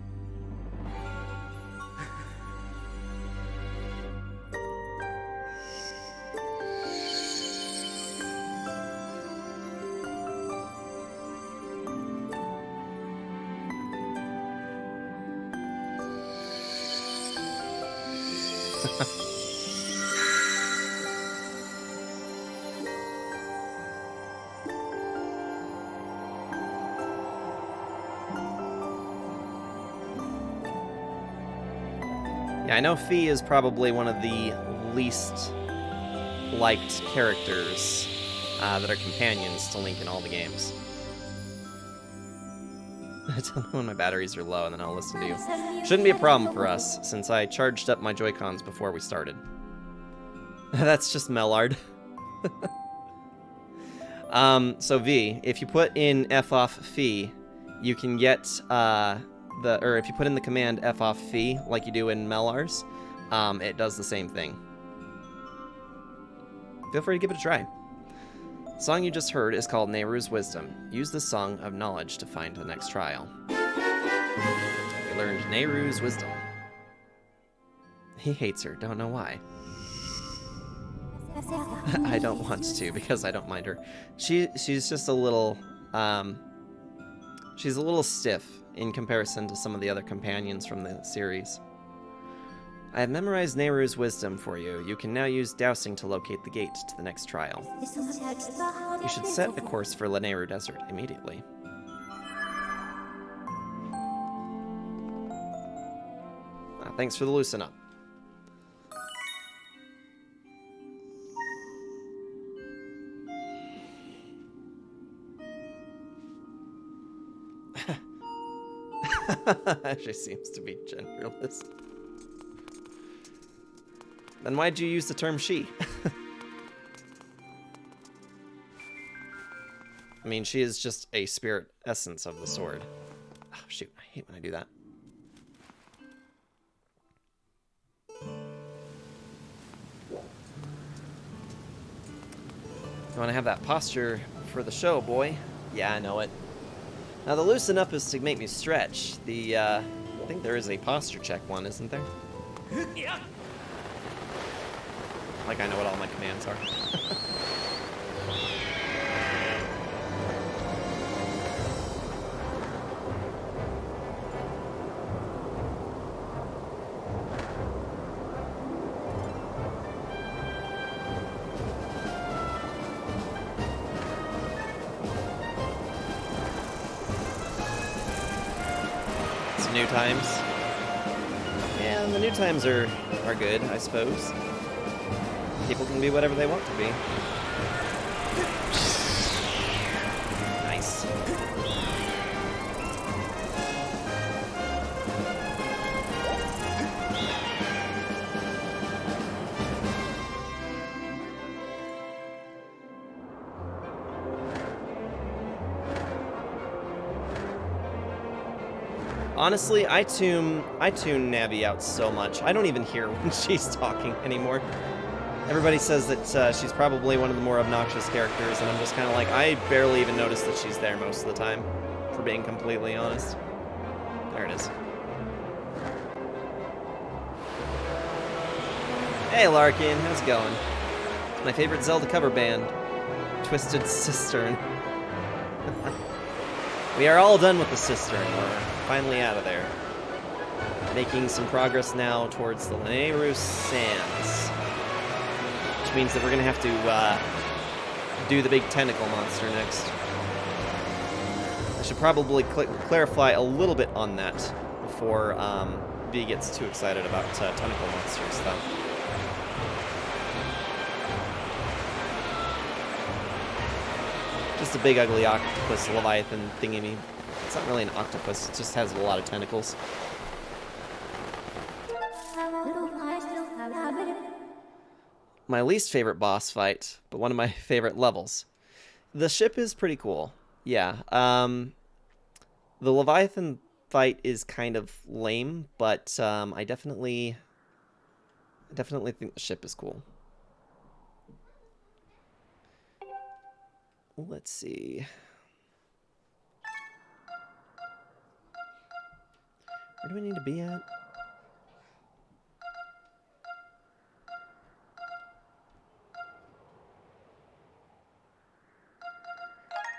Yeah, I know Fee is probably one of the least liked characters that are companions to Link in all the games. Tell me when my batteries are low and then I'll listen to you. Shouldn't be a problem for us, since I charged up my Joy-Cons before we started. That's just Mellard. So V, if you put in F off Fee, you can get or if you put in the command F off Fee, like you do in Mellars, it does the same thing. Feel free to give it a try. The song you just heard is called Nehru's Wisdom. Use the Song of Knowledge to find the next trial. We learned Nehru's Wisdom. He hates her, don't know why. I don't want to, because I don't mind her. She's just a little, she's a little stiff in comparison to some of the other companions from the series. I have memorized Nehru's Wisdom for you. You can now use dowsing to locate the gate to the next trial. You should set a course for Lanayru Desert immediately. Thanks for the loosen up. She seems to be genderless. Then why'd you use the term she? I mean, she is just a spirit essence of the sword. Oh, shoot. I hate when I do that. You want to have that posture for the show, boy? Yeah, I know it. Now, the loosen up is to make me stretch. I think there is a posture check one, isn't there? Like I know what all my commands are. Some new times. Yeah, the new times are good, I suppose. People can be whatever they want to be. Nice. Honestly, I tune Navi out so much. I don't even hear when she's talking anymore. Everybody says that she's probably one of the more obnoxious characters, and I'm just kind of like, I barely even notice that she's there most of the time, for being completely honest. There it is. Hey Larkin, how's it going? My favorite Zelda cover band, Twisted Cistern. We are all done with the cistern. We're finally out of there. Making some progress now towards the Lanayru Sands. Which means that we're going to have to do the big tentacle monster next. I should probably clarify a little bit on that before B gets too excited about tentacle monsters, though. Just a big ugly octopus leviathan thingy. It's not really an octopus, it just has a lot of tentacles. My least favorite boss fight, but one of my favorite levels. The ship is pretty cool. Yeah. The Leviathan fight is kind of lame, but I definitely think the ship is cool. Let's see. Where do we need to be at?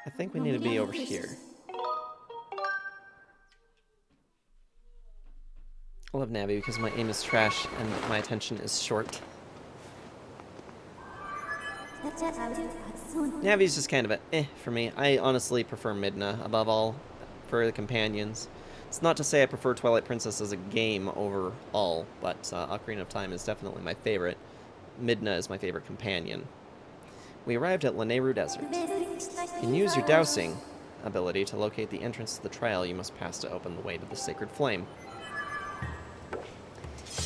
I think we need to be over here. I love Navi because my aim is trash and my attention is short. Navi's just kind of a eh for me. I honestly prefer Midna above all for the companions. It's not to say I prefer Twilight Princess as a game overall, but Ocarina of Time is definitely my favorite. Midna is my favorite companion. We arrived at Lanayru Desert. You can use your dowsing ability to locate the entrance to the trail you must pass to open the way to the sacred flame.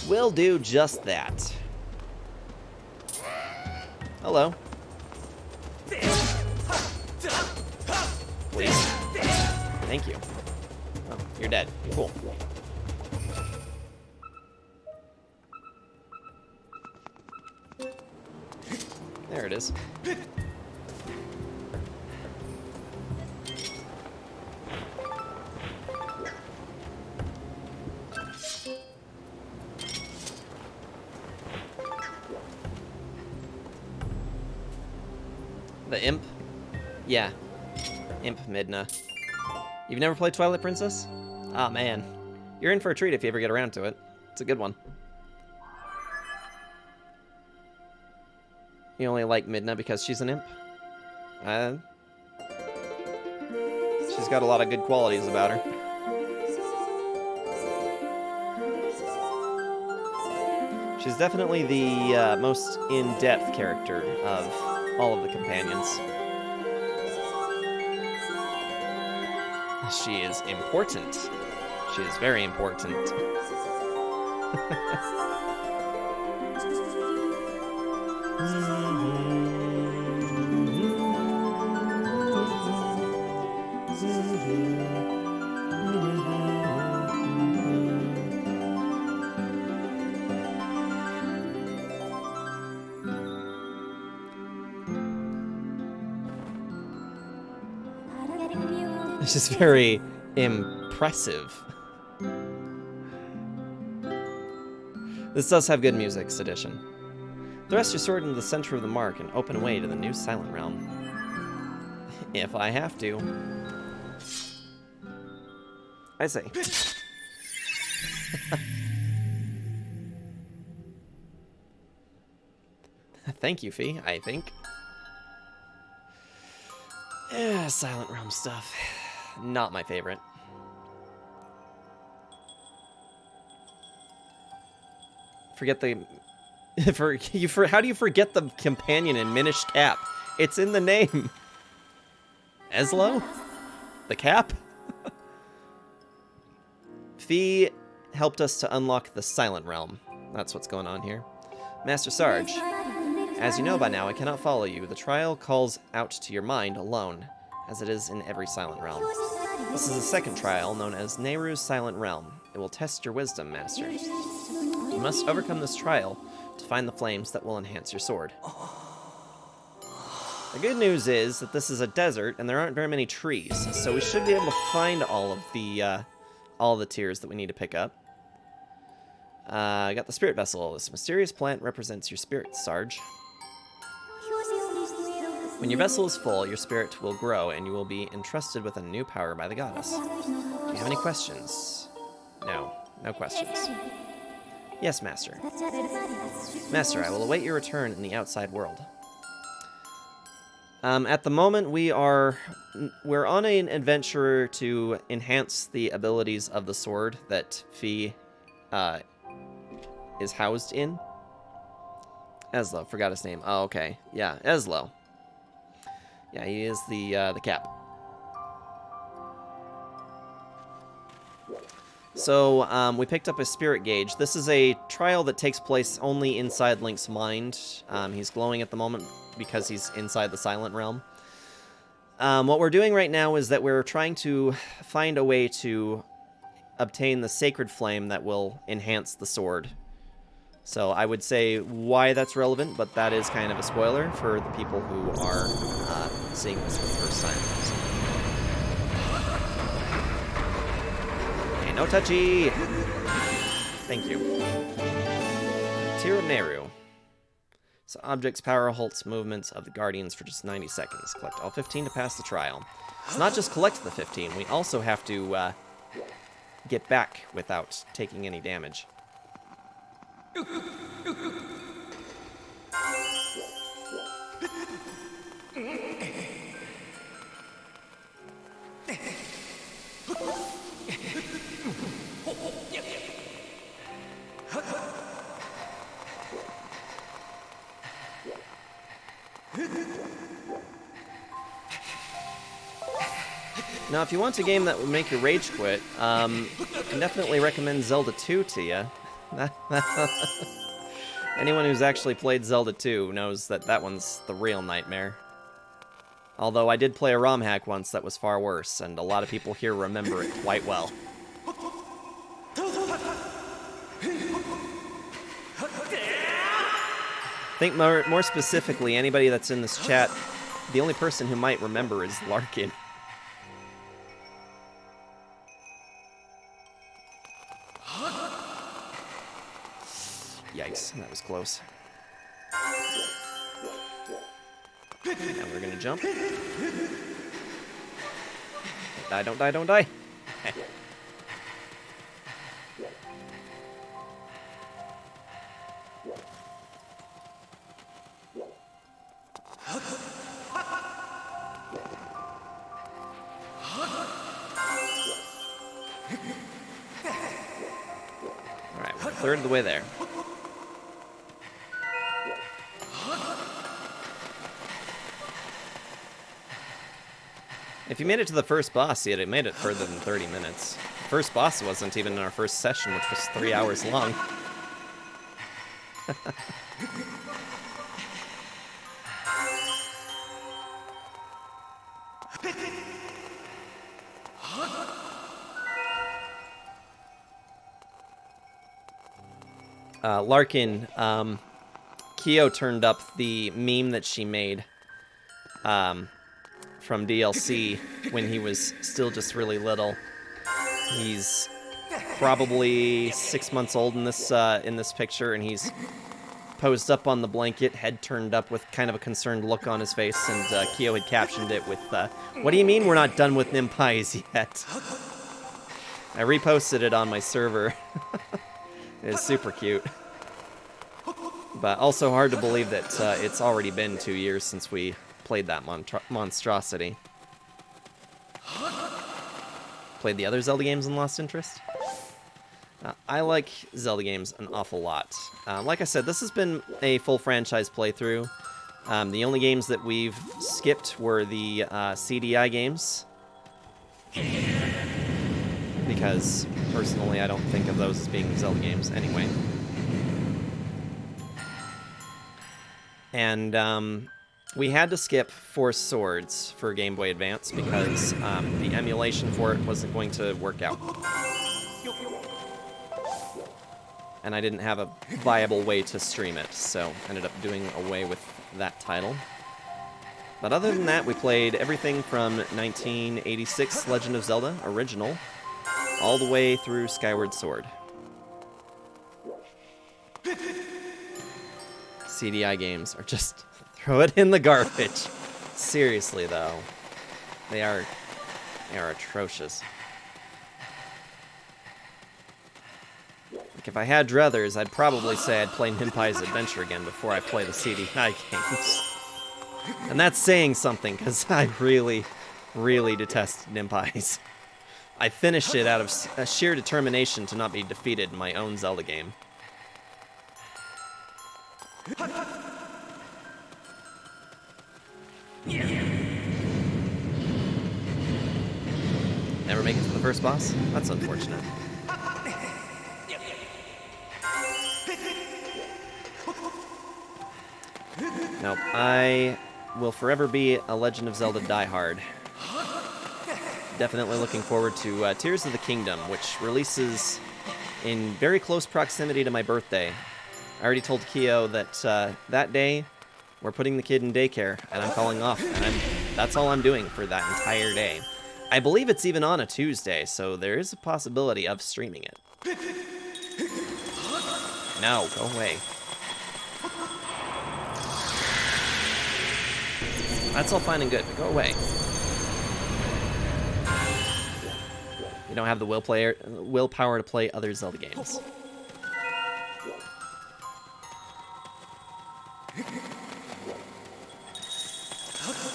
We'll do just that. Hello. Please. Thank you. Oh, you're dead. Cool. There it is. The Imp? Yeah. Imp Midna. You've never played Twilight Princess? Ah, man. You're in for a treat if you ever get around to it. It's a good one. You only like Midna because she's an imp? She's got a lot of good qualities about her. She's definitely the most in-depth character of all of the companions. She is important. She is very important. It's just very impressive. This does have good music, Sedition. Thrust your sword into the center of the mark and open way to the new Silent Realm. If I have to. I say. Thank you, Fee, I think. Yeah, Silent Realm stuff. Not my favorite. Forget the... how do you forget the companion in Minish Cap? It's in the name. Eslo? The cap? Fee helped us to unlock the Silent Realm. That's what's going on here. Master Sarge, as you know by now, I cannot follow you. The trial calls out to your mind alone, as it is in every Silent Realm. This is the second trial, known as Nehru's Silent Realm. It will test your wisdom, Master. You must overcome this trial to find the flames that will enhance your sword. The good news is that this is a desert, and there aren't very many trees, so we should be able to find all of the tears that we need to pick up. I got the Spirit Vessel. This mysterious plant represents your spirit, Sarge. When your vessel is full, your spirit will grow, and you will be entrusted with a new power by the goddess. Do you have any questions? No. No questions. Yes, Master. Master, I will await your return in the outside world. At the moment, we're on an adventure to enhance the abilities of the sword that Fee is housed in. Eslo, forgot his name. Oh, okay. Yeah, Eslo. Yeah, he is the cap. So, we picked up a spirit gauge. This is a trial that takes place only inside Link's mind. He's glowing at the moment because he's inside the Silent Realm. What we're doing right now is that we're trying to find a way to obtain the sacred flame that will enhance the sword. So I would say why that's relevant, but that is kind of a spoiler for the people who are seeing this for the first time. Okay, no touchy! Thank you. Tear of Nehru. So objects power halts movements of the Guardians for just 90 seconds. Collect all 15 to pass the trial. It's not just collect the 15, we also have to get back without taking any damage. Now, if you want a game that would make you rage quit, I can definitely recommend Zelda 2 to you. Anyone who's actually played Zelda 2 knows that that one's the real nightmare. Although I did play a ROM hack once that was far worse, and a lot of people here remember it quite well. I think more specifically, anybody that's in this chat, the only person who might remember is Larkin. Yikes, that was close. Now we're gonna jump. Don't die, don't die, don't die! Alright, we're a third of the way there. If you made it to the first boss, you'd have made it further than 30 minutes. first boss wasn't even in our first session, which was 3 hours long. Larkin, Kyo turned up the meme that she made from DLC when he was still just really little. He's probably 6 months old in this picture, and he's posed up on the blanket, head turned up with kind of a concerned look on his face, and Kyo had captioned it with, "What do you mean we're not done with Nim Pies yet?" I reposted it on my server. It's super cute. But also hard to believe that it's already been 2 years since we played that monstrosity. Played the other Zelda games and lost interest? I like Zelda games an awful lot. Like I said, this has been a full franchise playthrough. The only games that we've skipped were the CDI games. Because, personally, I don't think of those as being Zelda games anyway. And we had to skip Four Swords for Game Boy Advance because the emulation for it wasn't going to work out. And I didn't have a viable way to stream it, so ended up doing away with that title. But other than that, we played everything from 1986 Legend of Zelda original all the way through Skyward Sword. CDI games are just throw it in the garbage. Seriously though, they are atrocious. Like if I had druthers, I'd probably say I'd play Ninpai's Adventure again before I play the CDI games. And that's saying something, because I really, really detest Ninpai's. I finished it out of a sheer determination to not be defeated in my own Zelda game. Never make it to the first boss? That's unfortunate. Nope, I will forever be a Legend of Zelda diehard. Definitely looking forward to Tears of the Kingdom, which releases in very close proximity to my birthday. I already told Kyo that that day we're putting the kid in daycare, and I'm calling off, and that's all I'm doing for that entire day. I believe it's even on a Tuesday, so there is a possibility of streaming it. No, go away. That's all fine and good, but go away. You don't have the willpower to play other Zelda games.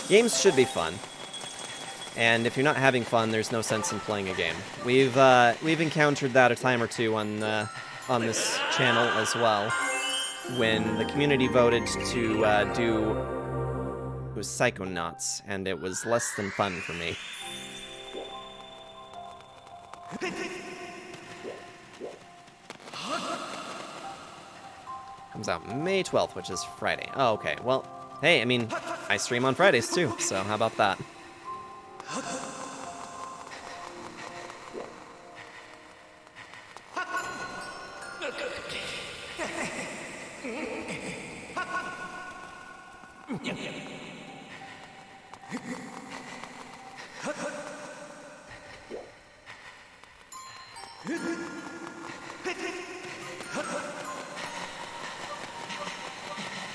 Games should be fun. And if you're not having fun, there's no sense in playing a game. We've encountered that a time or two on this channel as well, when the community voted to do it was Psychonauts, and it was less than fun for me. Comes out May 12th, which is Friday. Oh, okay. Well, hey, I mean, I stream on Fridays too, so how about that?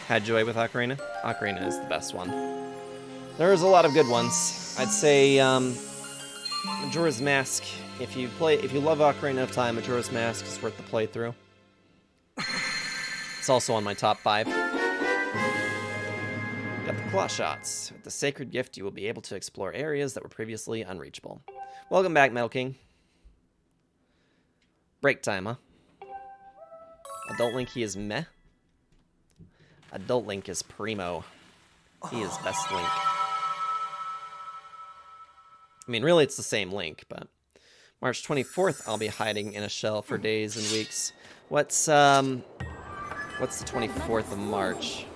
Had joy with Ocarina? Ocarina is the best one. There's a lot of good ones. I'd say Majora's Mask. If you love Ocarina of Time, Majora's Mask is worth the playthrough. It's also on my top 5. Got the claw shots. With the sacred gift, you will be able to explore areas that were previously unreachable. Welcome back, Metal King. Break time, huh? Adult Link, he is meh. Adult Link is primo. He is best Link. I mean, really, it's the same Link, but March 24th, I'll be hiding in a shell for days and weeks. What's the 24th of March?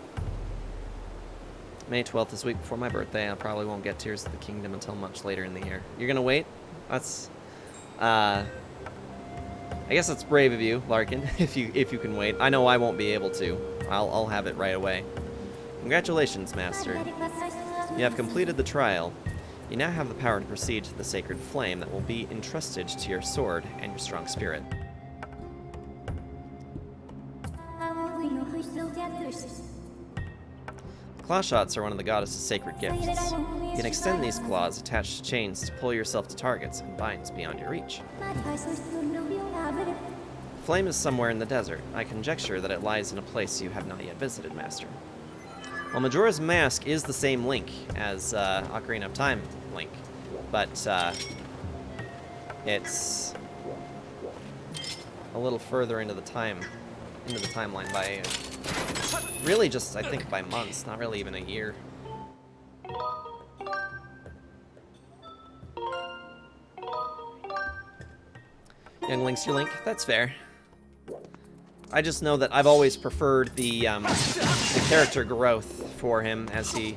May 12th is a week before my birthday. I probably won't get Tears of the Kingdom until much later in the year. You're gonna wait? That's, I guess that's brave of you, Larkin, if you can wait. I know I won't be able to. I'll have it right away. Congratulations, Master. You have completed the trial. You now have the power to proceed to the sacred flame that will be entrusted to your sword and your strong spirit. Claw shots are one of the goddess's sacred gifts. You can extend these claws attached to chains to pull yourself to targets and binds beyond your reach. Flame is somewhere in the desert. I conjecture that it lies in a place you have not yet visited, Master. Well, Majora's Mask is the same Link as Ocarina of Time Link, but it's a little further into the timeline by really just, I think, by months, not really even a year. Young Link's your Link. That's fair. I just know that I've always preferred the character growth for him as he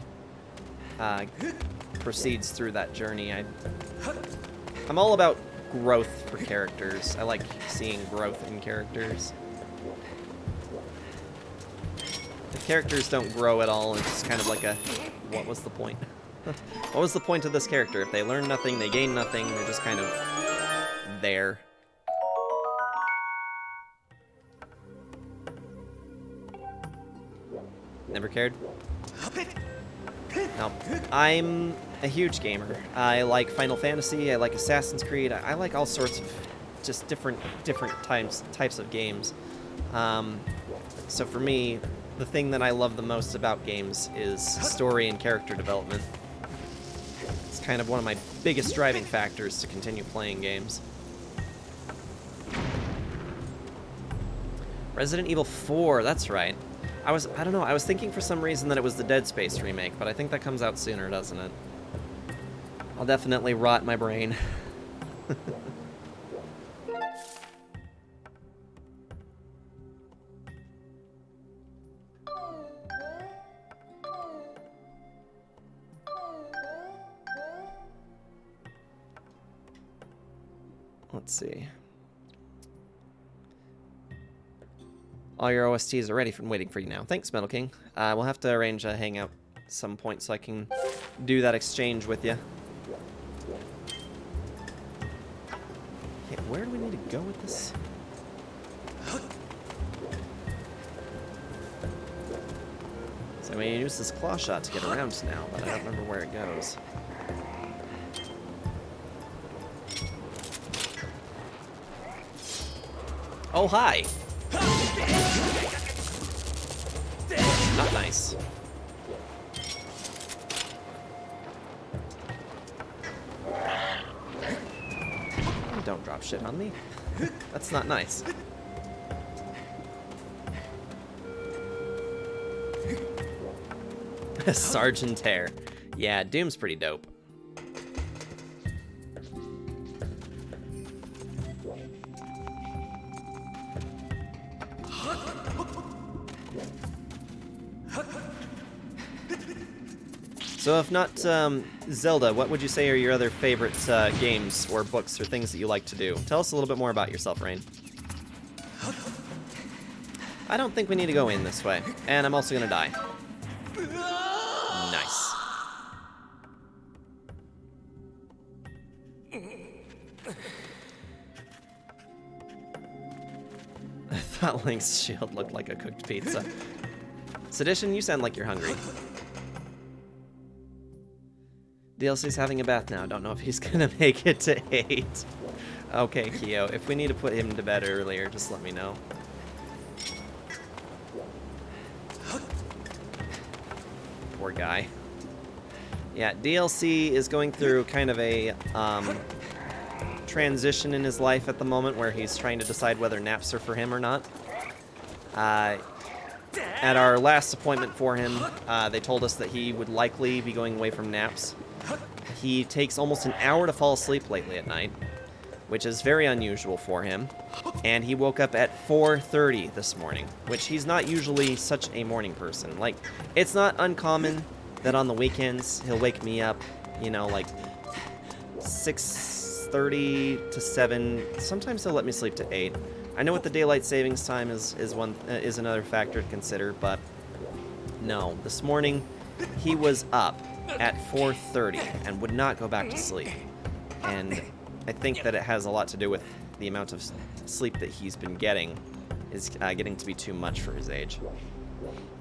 proceeds through that journey. I'm all about growth for characters. I like seeing growth in characters. If characters don't grow at all, it's just kind of like a, what was the point? What was the point of this character? If they learn nothing, they gain nothing, they're just kind of there. Never cared? No. I'm a huge gamer. I like Final Fantasy, I like Assassin's Creed, I like all sorts of just different types of games. So for me, the thing that I love the most about games is story and character development. It's kind of one of my biggest driving factors to continue playing games. Resident Evil 4, that's right. I don't know, I was thinking for some reason that it was the Dead Space remake, but I think that comes out sooner, doesn't it? I'll definitely rot my brain. Let's see. All your OSTs are ready for waiting for you now. Thanks, Metal King. We'll have to arrange a hangout at some point so I can do that exchange with you. Okay, where do we need to go with this? So we use this claw shot to get around now, but I don't remember where it goes. Oh, hi! Not nice. Don't drop shit on me. That's not nice. Sergeant Hare. Yeah, Doom's pretty dope. So if not Zelda, what would you say are your other favorite games or books or things that you like to do? Tell us a little bit more about yourself, Rain. I don't think we need to go in this way, and I'm also gonna die. Nice. I thought Link's shield looked like a cooked pizza. Sedition, you sound like you're hungry. DLC's having a bath now. Don't know if he's gonna make it to 8. Okay, Kyo. If we need to put him to bed earlier, just let me know. Poor guy. Yeah, DLC is going through kind of a transition in his life at the moment where he's trying to decide whether naps are for him or not. At our last appointment for him, they told us that he would likely be going away from naps. He takes almost an hour to fall asleep lately at night, which is very unusual for him. And he woke up at 4:30 this morning, which he's not usually such a morning person. Like, it's not uncommon that on the weekends he'll wake me up, you know, like 6:30 to 7. Sometimes he'll let me sleep to 8. I know what the daylight savings time is another factor to consider, but no. This morning he was up at 4:30 and would not go back to sleep. And I think that it has a lot to do with the amount of sleep that he's been getting is getting to be too much for his age.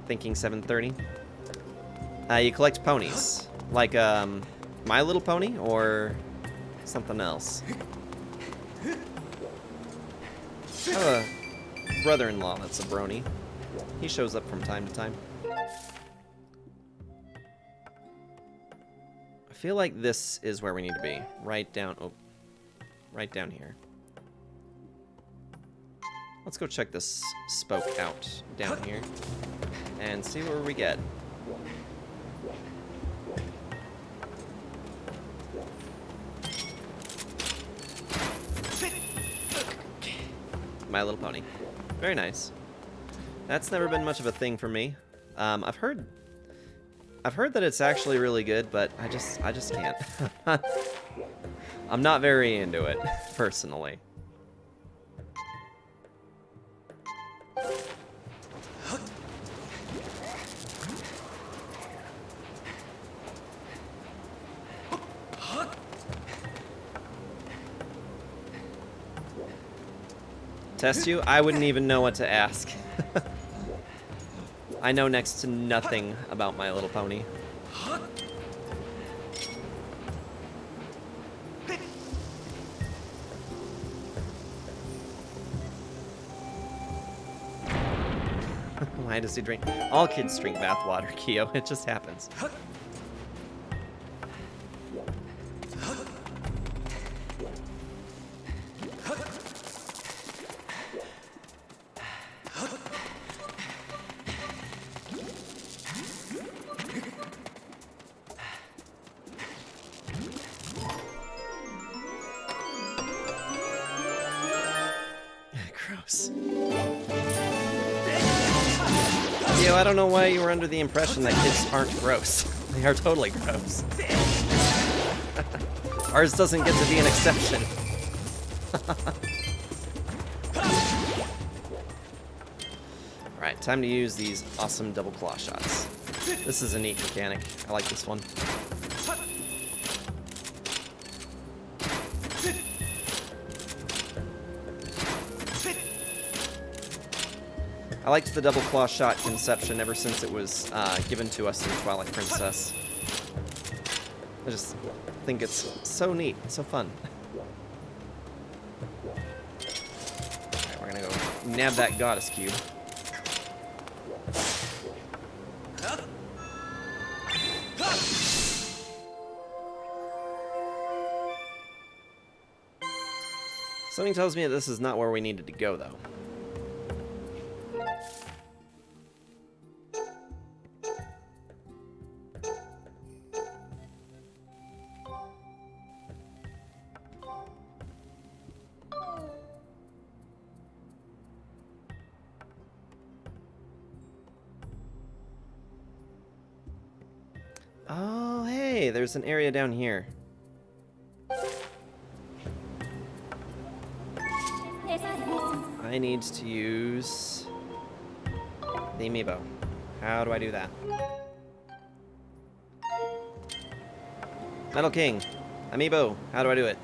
Thinking 7:30. You collect ponies, like My Little Pony or something else. I have a brother-in-law that's a brony. He shows up from time to time. I feel like this is where we need to be. Right down here. Let's go check this spoke out down here and see where we get. My Little Pony. Very nice. That's never been much of a thing for me. I've heard that it's actually really good, but I just can't. I'm not very into it, personally. Test you? I wouldn't even know what to ask. I know next to nothing about My Little Pony. Why does he drink? All kids drink bathwater, Kyo. It just happens. I don't know why you were under the impression that kids aren't gross. They are totally gross. Ours doesn't get to be an exception. Alright, time to use these awesome double claw shots. This is a neat mechanic. I like this one. I liked the double claw shot conception ever since it was given to us in Twilight Princess. I just think it's so neat, so fun. Alright, we're gonna go nab that goddess cube. Something tells me that this is not where we needed to go, though. Oh, hey, there's an area down here. I need to use the amiibo. How do I do that? Metal King, amiibo, how do I do it?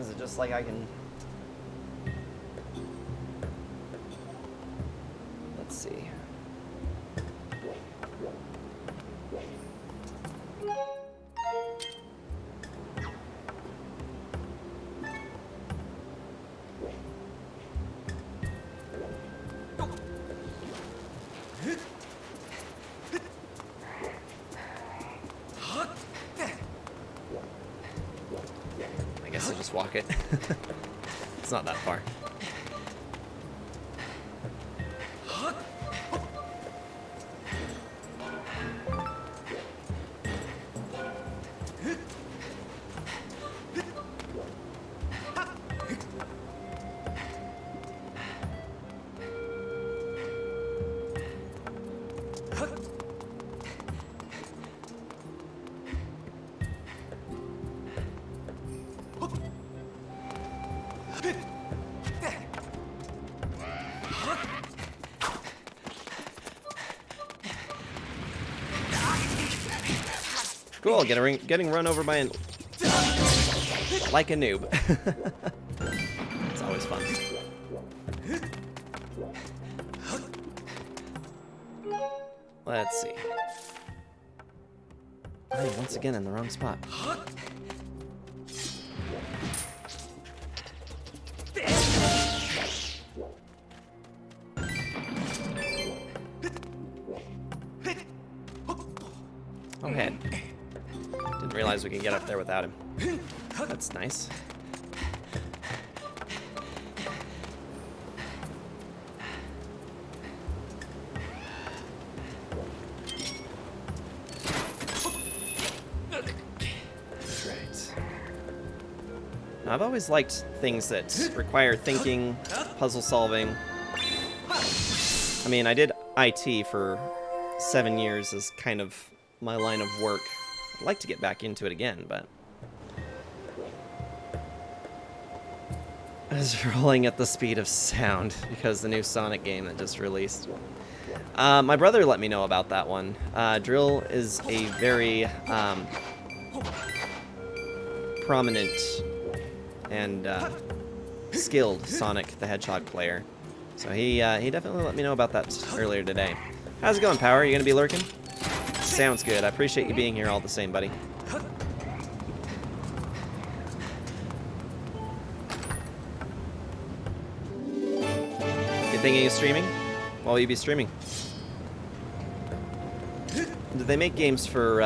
Is it just like I can... Let's see. I guess I'll just walk it. It's not that far. Cool, getting run over by an... like a noob. It's always fun. Let's see. I am once again in the wrong spot. Oh, head. Didn't realize we could get up there without him. That's nice. I've always liked things that require thinking, puzzle solving. I mean, I did IT for 7 years as kind of my line of work. I'd like to get back into it again, but... I was rolling at the speed of sound because the new Sonic game that just released. My brother let me know about that one. Drill is a very prominent and skilled Sonic the Hedgehog player. So he definitely let me know about that earlier today. How's it going, Power? Are you going to be lurking? Sounds good. I appreciate you being here all the same, buddy. You thinking of streaming? What will you be streaming? Do they make games for,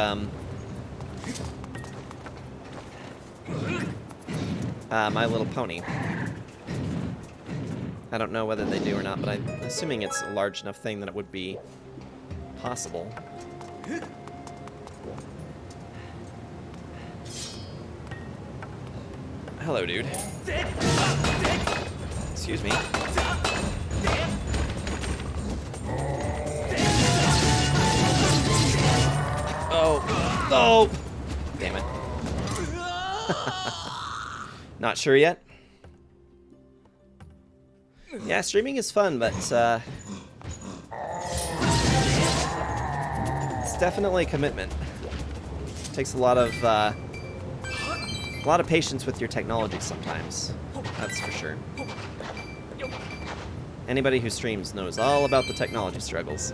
My Little Pony? I don't know whether they do or not, but I'm assuming it's a large enough thing that it would be possible. Hello, dude. Excuse me. Oh. Oh! Damn it. Not sure yet? Yeah, streaming is fun, but it's definitely a commitment. It takes a lot of patience with your technology sometimes. That's for sure. Anybody who streams knows all about the technology struggles.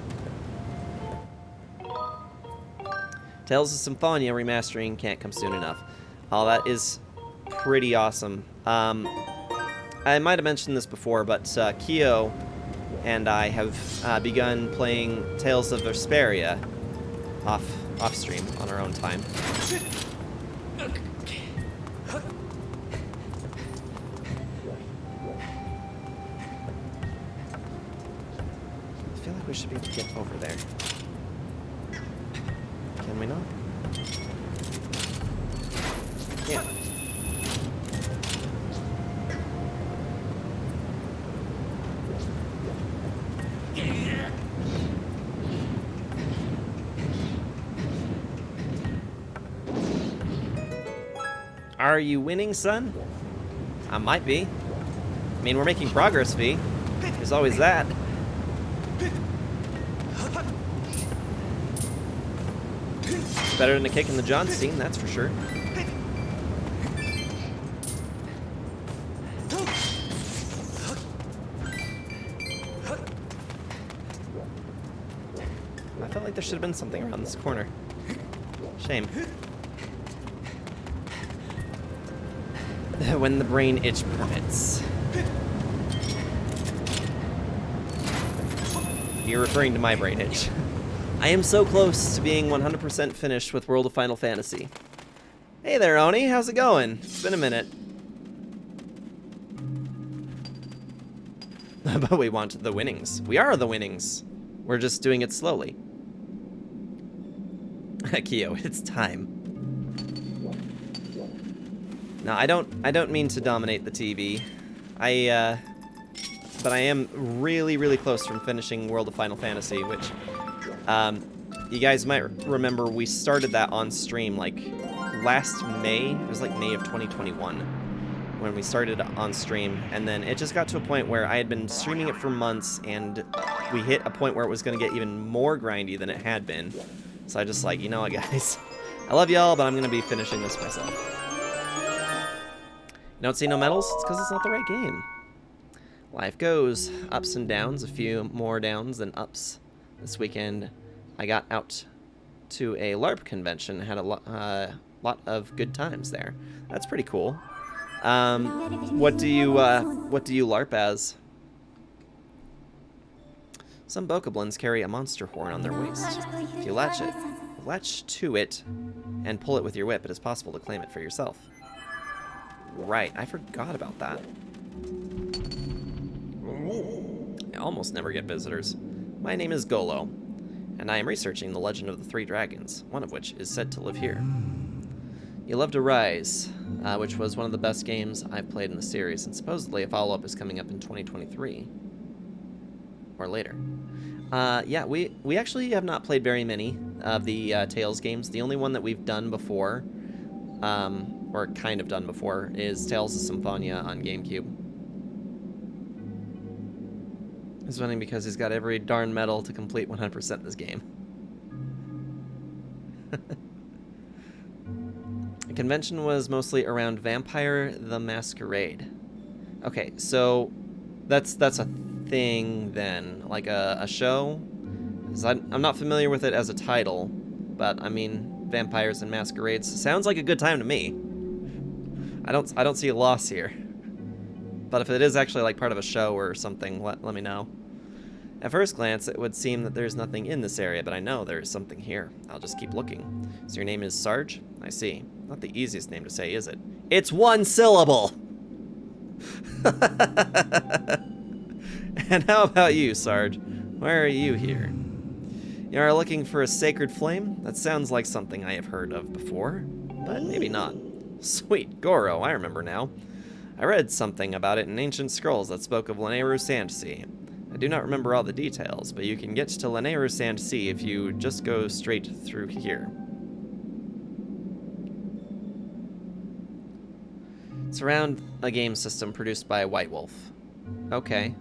Tales of Symphonia remastering can't come soon enough. Oh, that is pretty awesome. I might have mentioned this before, but Kyo and I have begun playing Tales of Vesperia off stream on our own time. I feel like we should be able to get over there. Can we not? Yeah. Are you winning, son? I might be. I mean, we're making progress, V. There's always that. It's better than a kick in the Johnstein, that's for sure. I felt like there should have been something around this corner. Shame. When the brain itch permits. You're referring to my brain itch. I am so close to being 100% finished with World of Final Fantasy. Hey there, Oni. How's it going? It's been a minute. But we want the winnings. We are the winnings. We're just doing it slowly. Kyo, it's time. No, I don't mean to dominate the TV. But I am really, really close from finishing World of Final Fantasy, which You guys might remember we started that on stream like last May. It was like May of 2021 when we started on stream, and then it just got to a point where I had been streaming it for months, and we hit a point where it was going to get even more grindy than it had been. So I just like, you know what, guys? I love y'all, but I'm going to be finishing this myself. You don't see no medals? It's because it's not the right game. Life goes. Ups and downs. A few more downs than ups. This weekend, I got out to a LARP convention. Had a lot of good times there. That's pretty cool. What do you LARP as? Some bokoblins carry a monster horn on their waist. If you latch to it and pull it with your whip, it is possible to claim it for yourself. Right, I forgot about that. I almost never get visitors. My name is Golo, and I am researching the Legend of the Three Dragons, one of which is said to live here. You loved Arise, which was one of the best games I've played in the series, and supposedly a follow-up is coming up in 2023. Or later. Yeah, we actually have not played very many of the Tales games. The only one that we've done before, or kind of done before, is Tales of Symphonia on GameCube. It's funny because he's got every darn medal to complete 100% this game. The convention was mostly around Vampire the Masquerade. Okay, so that's a thing then, like a show. I'm not familiar with it as a title, but I mean, Vampires and Masquerades sounds like a good time to me. I don't see a loss here. But if it is actually like part of a show or something, let me know. At first glance, it would seem that there's nothing in this area, but I know there is something here. I'll just keep looking. So your name is Sarge? I see. Not the easiest name to say, is it? It's one syllable! And how about you, Sarge? Why are you here? You are looking for a sacred flame? That sounds like something I have heard of before, but maybe not. Sweet, Goro, I remember now. I read something about it in ancient scrolls that spoke of Lanayru Sand Sea. I do not remember all the details, but you can get to Lanayru Sand Sea if you just go straight through here. It's around a game system produced by White Wolf. Okay.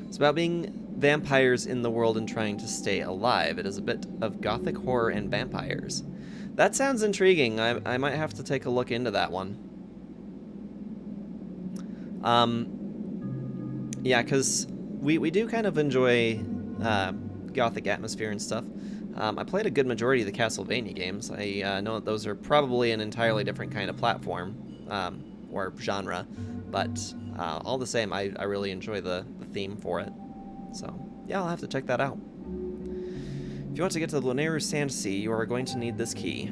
It's about being vampires in the world and trying to stay alive. It is a bit of gothic horror and vampires. That sounds intriguing. I might have to take a look into that one. Yeah, because we do kind of enjoy gothic atmosphere and stuff. I played a good majority of the Castlevania games. I know that those are probably an entirely different kind of platform or genre, but all the same, I really enjoy the theme for it. So, yeah, I'll have to check that out. If you want to get to the Lanayru Sand Sea, you are going to need this key.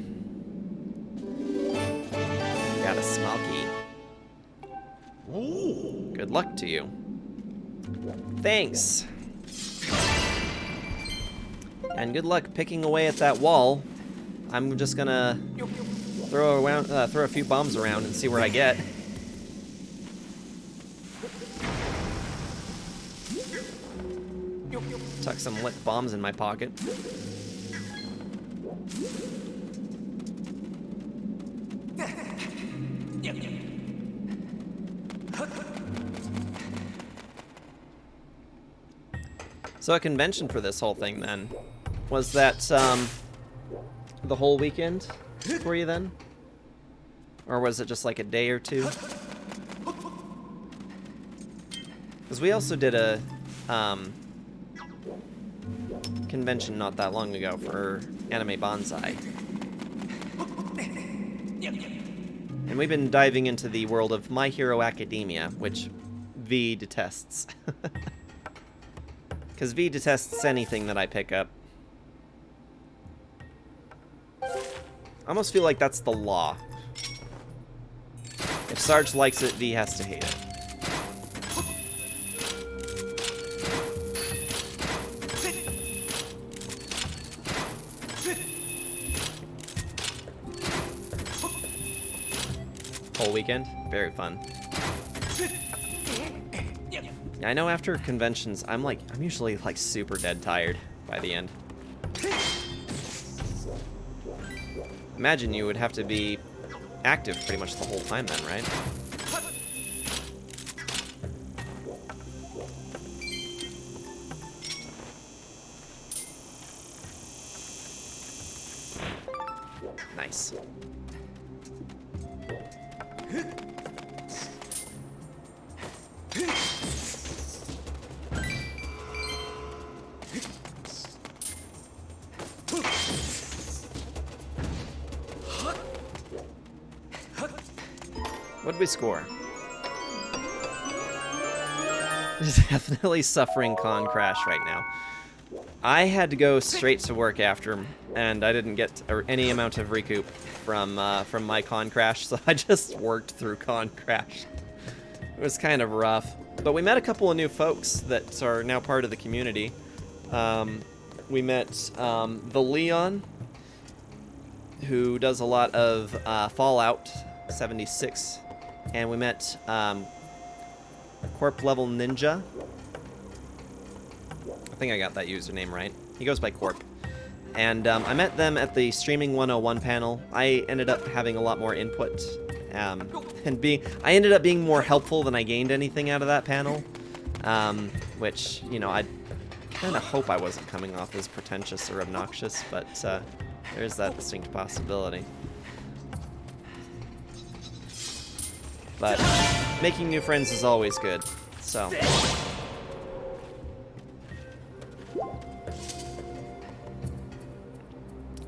Got a small key. Good luck to you. Thanks. And good luck picking away at that wall. I'm just gonna throw a few bombs around and see where I get. Tuck some lit bombs in my pocket. So a convention for this whole thing then, was that the whole weekend for you then? Or was it just like a day or two? Because we also did a convention not that long ago for Anime Bonsai. And we've been diving into the world of My Hero Academia, which V detests. Because V detests anything that I pick up. I almost feel like that's the law. If Sarge likes it, V has to hate it. Whole weekend? Very fun. I know after conventions, I'm usually like super dead tired by the end. Imagine you would have to be active pretty much the whole time then, right? Nice. What did we score? Definitely suffering con crash right now. I had to go straight to work after him, and I didn't get any amount of recoup from my con crash, so I just worked through con crash. It was kind of rough, but we met a couple of new folks that are now part of the community. We met the Leon, who does a lot of Fallout 76, and we met Corp Level Ninja. I think I got that username right. He goes by Corp. And I met them at the Streaming 101 panel. I ended up having a lot more input, and I ended up being more helpful than I gained anything out of that panel, which, you know, I kind of hope I wasn't coming off as pretentious or obnoxious, but there's that distinct possibility. But making new friends is always good, so.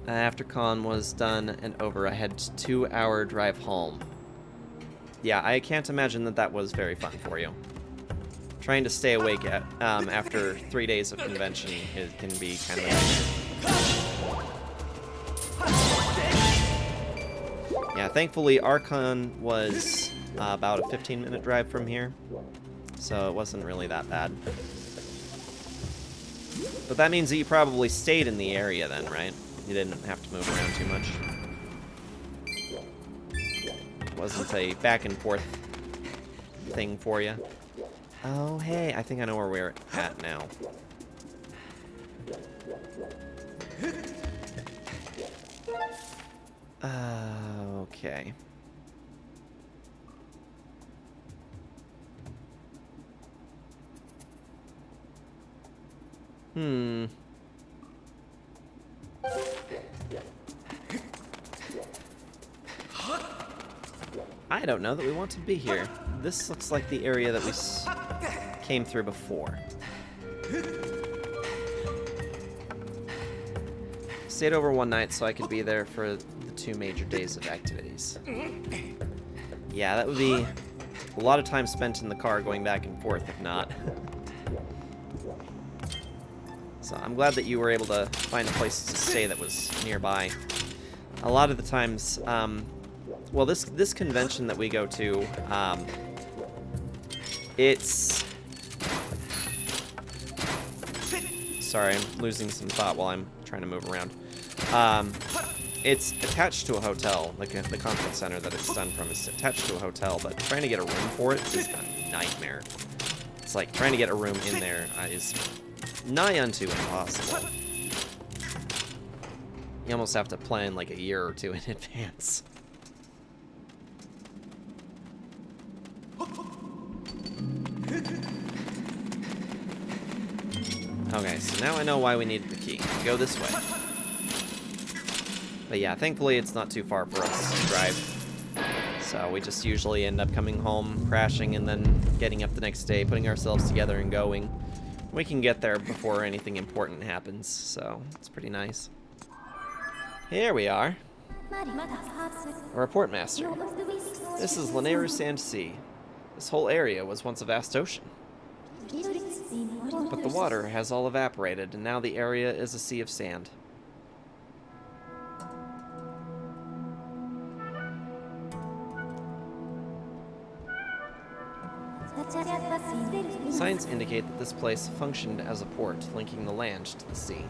After con was done and over, I had a 2-hour drive home. Yeah, I can't imagine that that was very fun for you. Trying to stay awake after 3 days of convention can be kind of a... Yeah, thankfully Archon was about a 15-minute drive from here, so it wasn't really that bad. But that means that you probably stayed in the area then, right? You didn't have to move around too much. It wasn't a back and forth thing for you. Oh, hey, I think I know where we're at now. Okay. I don't know that we want to be here. This looks like the area that we came through before. Stayed over one night so I could be there for the 2 major days of activities. Yeah, that would be a lot of time spent in the car going back and forth, if not. So I'm glad that you were able to find a place to stay that was nearby. A lot of the times, well, this convention that we go to, it's... Sorry, I'm losing some thought while I'm trying to move around. It's attached to a hotel, like the conference center that it's done from is attached to a hotel, but trying to get a room for it is a nightmare. It's like trying to get a room in there is nigh unto impossible. You almost have to plan like a year or 2 in advance. Okay, so now I know why we needed the key. Go this way. But yeah, thankfully it's not too far for us to drive. So we just usually end up coming home, crashing, and then getting up the next day, putting ourselves together and going. We can get there before anything important happens, so it's pretty nice. Here we are. A report master. This is Lanayru Sand Sea. This whole area was once a vast ocean. But the water has all evaporated, and now the area is a sea of sand. Signs indicate that this place functioned as a port, linking the land to the sea.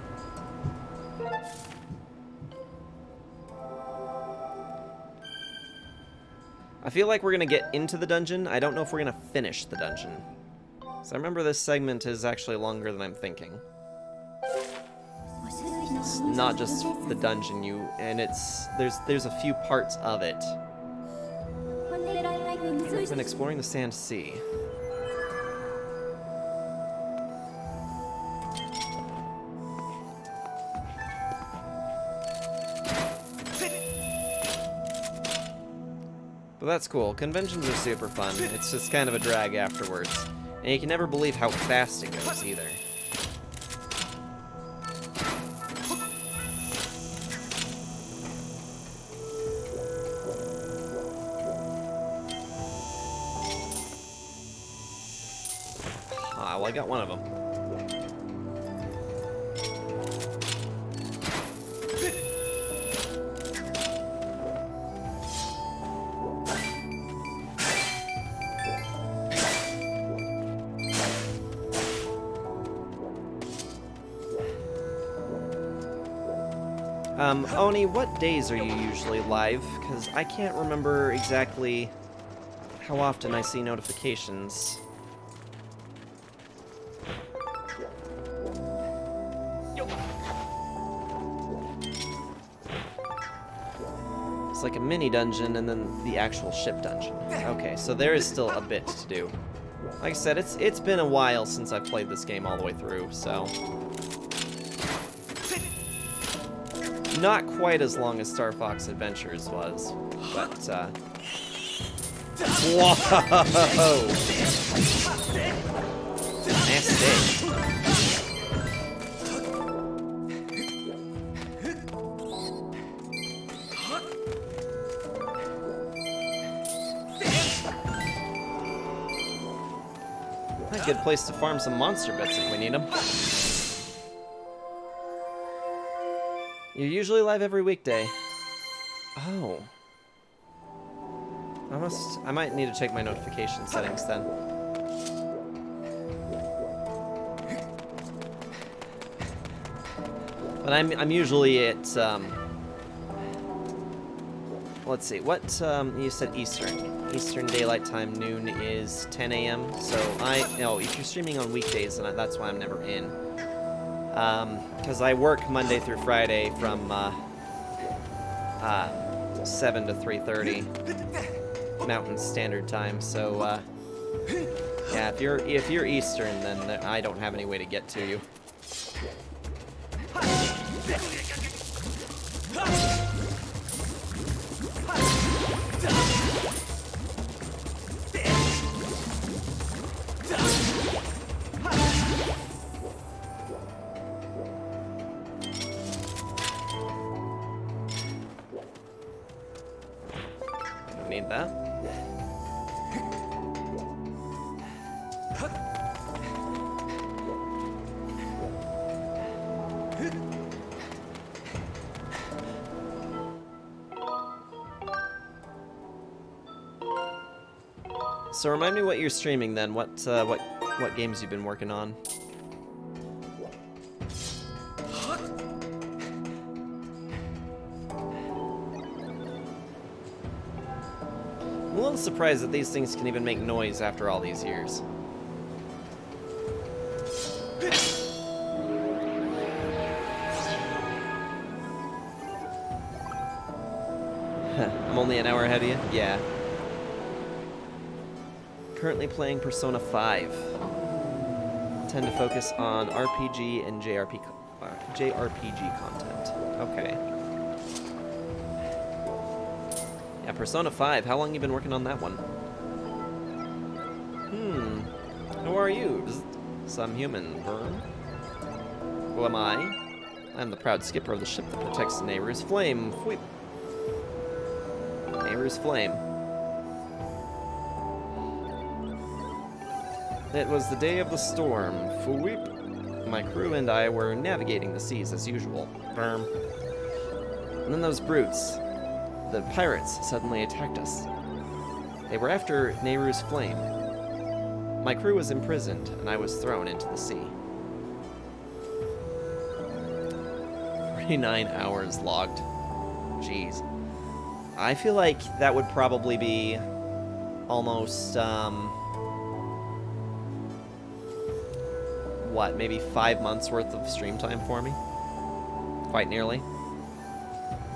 I feel like we're going to get into the dungeon. I don't know if we're going to finish the dungeon. So I remember this segment is actually longer than I'm thinking. not just the dungeon. There's a few parts of it. I've been exploring the Sand Sea. But that's cool. Conventions are super fun. It's just kind of a drag afterwards. And you can never believe how fast it goes either. Ah, well, I got one of them. Oni, what days are you usually live? Because I can't remember exactly how often I see notifications. It's like a mini dungeon and then the actual ship dungeon. Okay, so there is still a bit to do. Like I said, it's been a while since I've played this game all the way through, so... Not quite as long as Star Fox Adventures was, but, Whoa! Nasty. A good place to farm some monster bits if we need them. You're usually live every weekday. Oh. I might need to check my notification settings then. But I'm usually at, let's see, what, you said Eastern. Eastern Daylight Time, noon is 10 a.m. So if you're streaming on weekdays, then that's why I'm never in. Because I work Monday through Friday from 7 to 3:30 Mountain Standard Time. So yeah, if you're Eastern, then I don't have any way to get to you. Need that. So remind me what you're streaming then. What games you've been working on? I'm a little surprised that these things can even make noise after all these years. I'm only an hour ahead of you? Yeah. Currently playing Persona 5. Tend to focus on RPG and JRPG content. Okay. Yeah, Persona 5. How long you been working on that one? Who are you? Some human, Vern? Who am I? I'm the proud skipper of the ship that protects Nehru's Flame. Wheep. Nehru's Flame. It was the day of the storm. Fweep. My crew and I were navigating the seas as usual. Firm. And then those brutes, the pirates, suddenly attacked us. They were after Nehru's Flame. My crew was imprisoned, and I was thrown into the sea. 49 hours logged. Jeez. I feel like that would probably be almost, what, maybe 5 months worth of stream time for me? Quite nearly.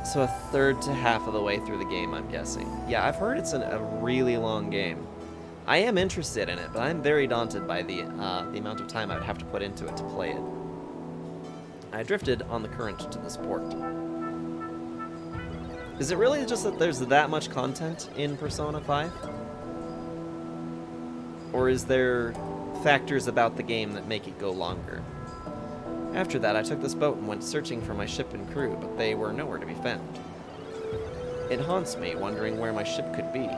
So a third to half of the way through the game, I'm guessing. Yeah, I've heard it's a really long game. I am interested in it, but I'm very daunted by the amount of time I would have to put into it to play it. I drifted on the current to this port. Is it really just that there's that much content in Persona 5? Or is there factors about the game that make it go longer? After that, I took this boat and went searching for my ship and crew, but they were nowhere to be found. It haunts me, wondering where my ship could be.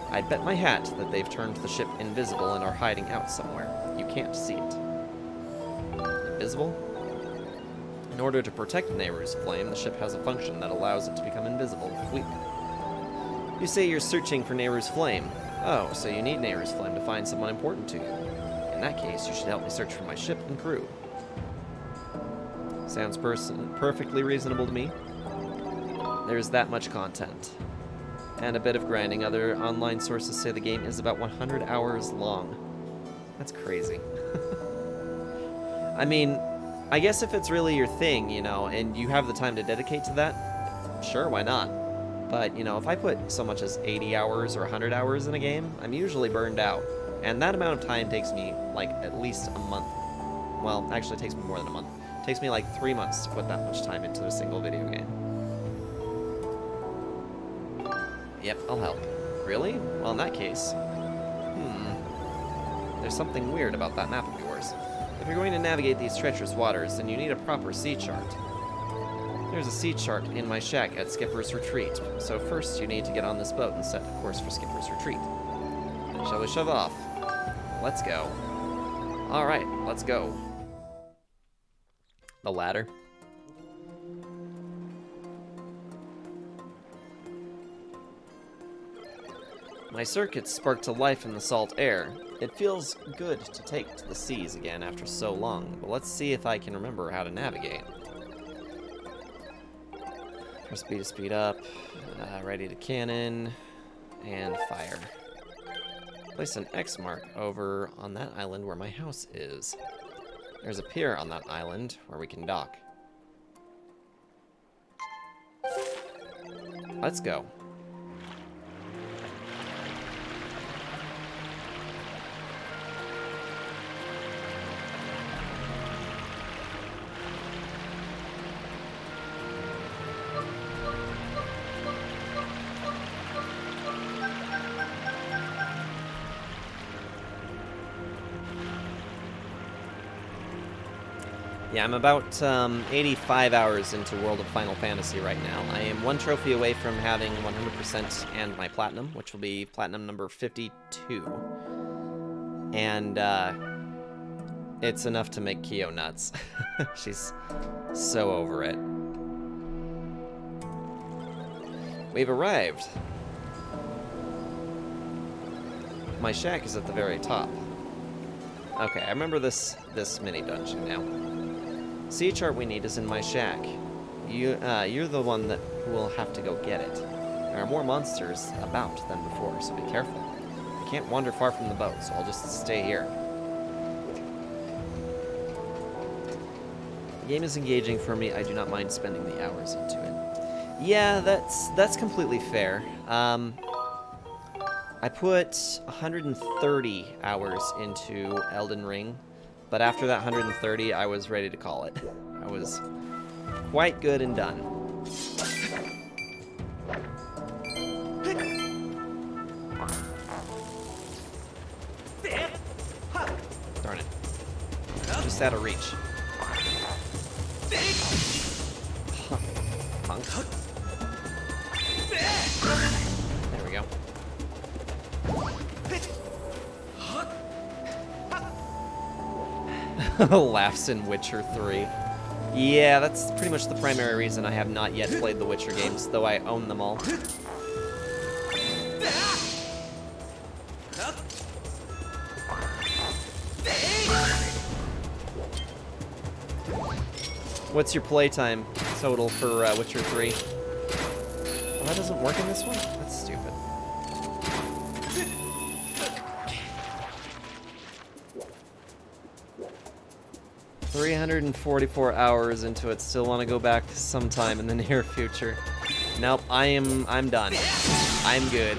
I'd bet my hat that they've turned the ship invisible and are hiding out somewhere. You can't see it. Invisible? In order to protect Nehru's flame, the ship has a function that allows it to become invisible if weak. You say you're searching for Nehru's flame. Oh, so you need Nehru's flame to find someone important to you. In that case, you should help me search for my ship and crew. Sounds perfectly reasonable to me. There's that much content. And a bit of grinding. Other online sources say the game is about 100 hours long. That's crazy. I mean, I guess if it's really your thing, you know, and you have the time to dedicate to that, sure, why not? But, you know, if I put so much as 80 hours or 100 hours in a game, I'm usually burned out. And that amount of time takes me, like, at least a month. Well, actually, it takes me more than a month. It takes me, like, 3 months to put that much time into a single video game. Yep, I'll help. Really? Well, in that case... There's something weird about that map of yours. If you're going to navigate these treacherous waters, then you need a proper sea chart. There's a sea chart in my shack at Skipper's Retreat, so first you need to get on this boat and set a course for Skipper's Retreat. Shall we shove off? Let's go. Alright, let's go. The ladder. My circuits spark to life in the salt air. It feels good to take to the seas again after so long, but let's see if I can remember how to navigate. Press B to speed up, ready to cannon, and fire. Place an X mark over on that island where my house is. There's a pier on that island where we can dock. Let's go. Yeah, I'm about 85 hours into World of Final Fantasy right now. I am one trophy away from having 100% and my platinum, which will be platinum number 52. And it's enough to make Kyo nuts. She's so over it. We've arrived. My shack is at the very top. Okay, I remember this mini dungeon now. Sea chart we need is in my shack. You're the one that will have to go get it. There are more monsters about than before, so be careful. I can't wander far from the boat, so I'll just stay here. The game is engaging for me. I do not mind spending the hours into it. Yeah, that's completely fair. I put 130 hours into Elden Ring. But after that 130, I was ready to call it. I was quite good and done. Darn it. Just out of reach. Punk. There we go. Laughs in Witcher 3. Yeah, that's pretty much the primary reason I have not yet played the Witcher games, though I own them all. What's your playtime total for Witcher 3? Well, that doesn't work in this one? That's stupid. 344 hours into it. Still want to go back sometime in the near future. Nope, I'm done. I'm good.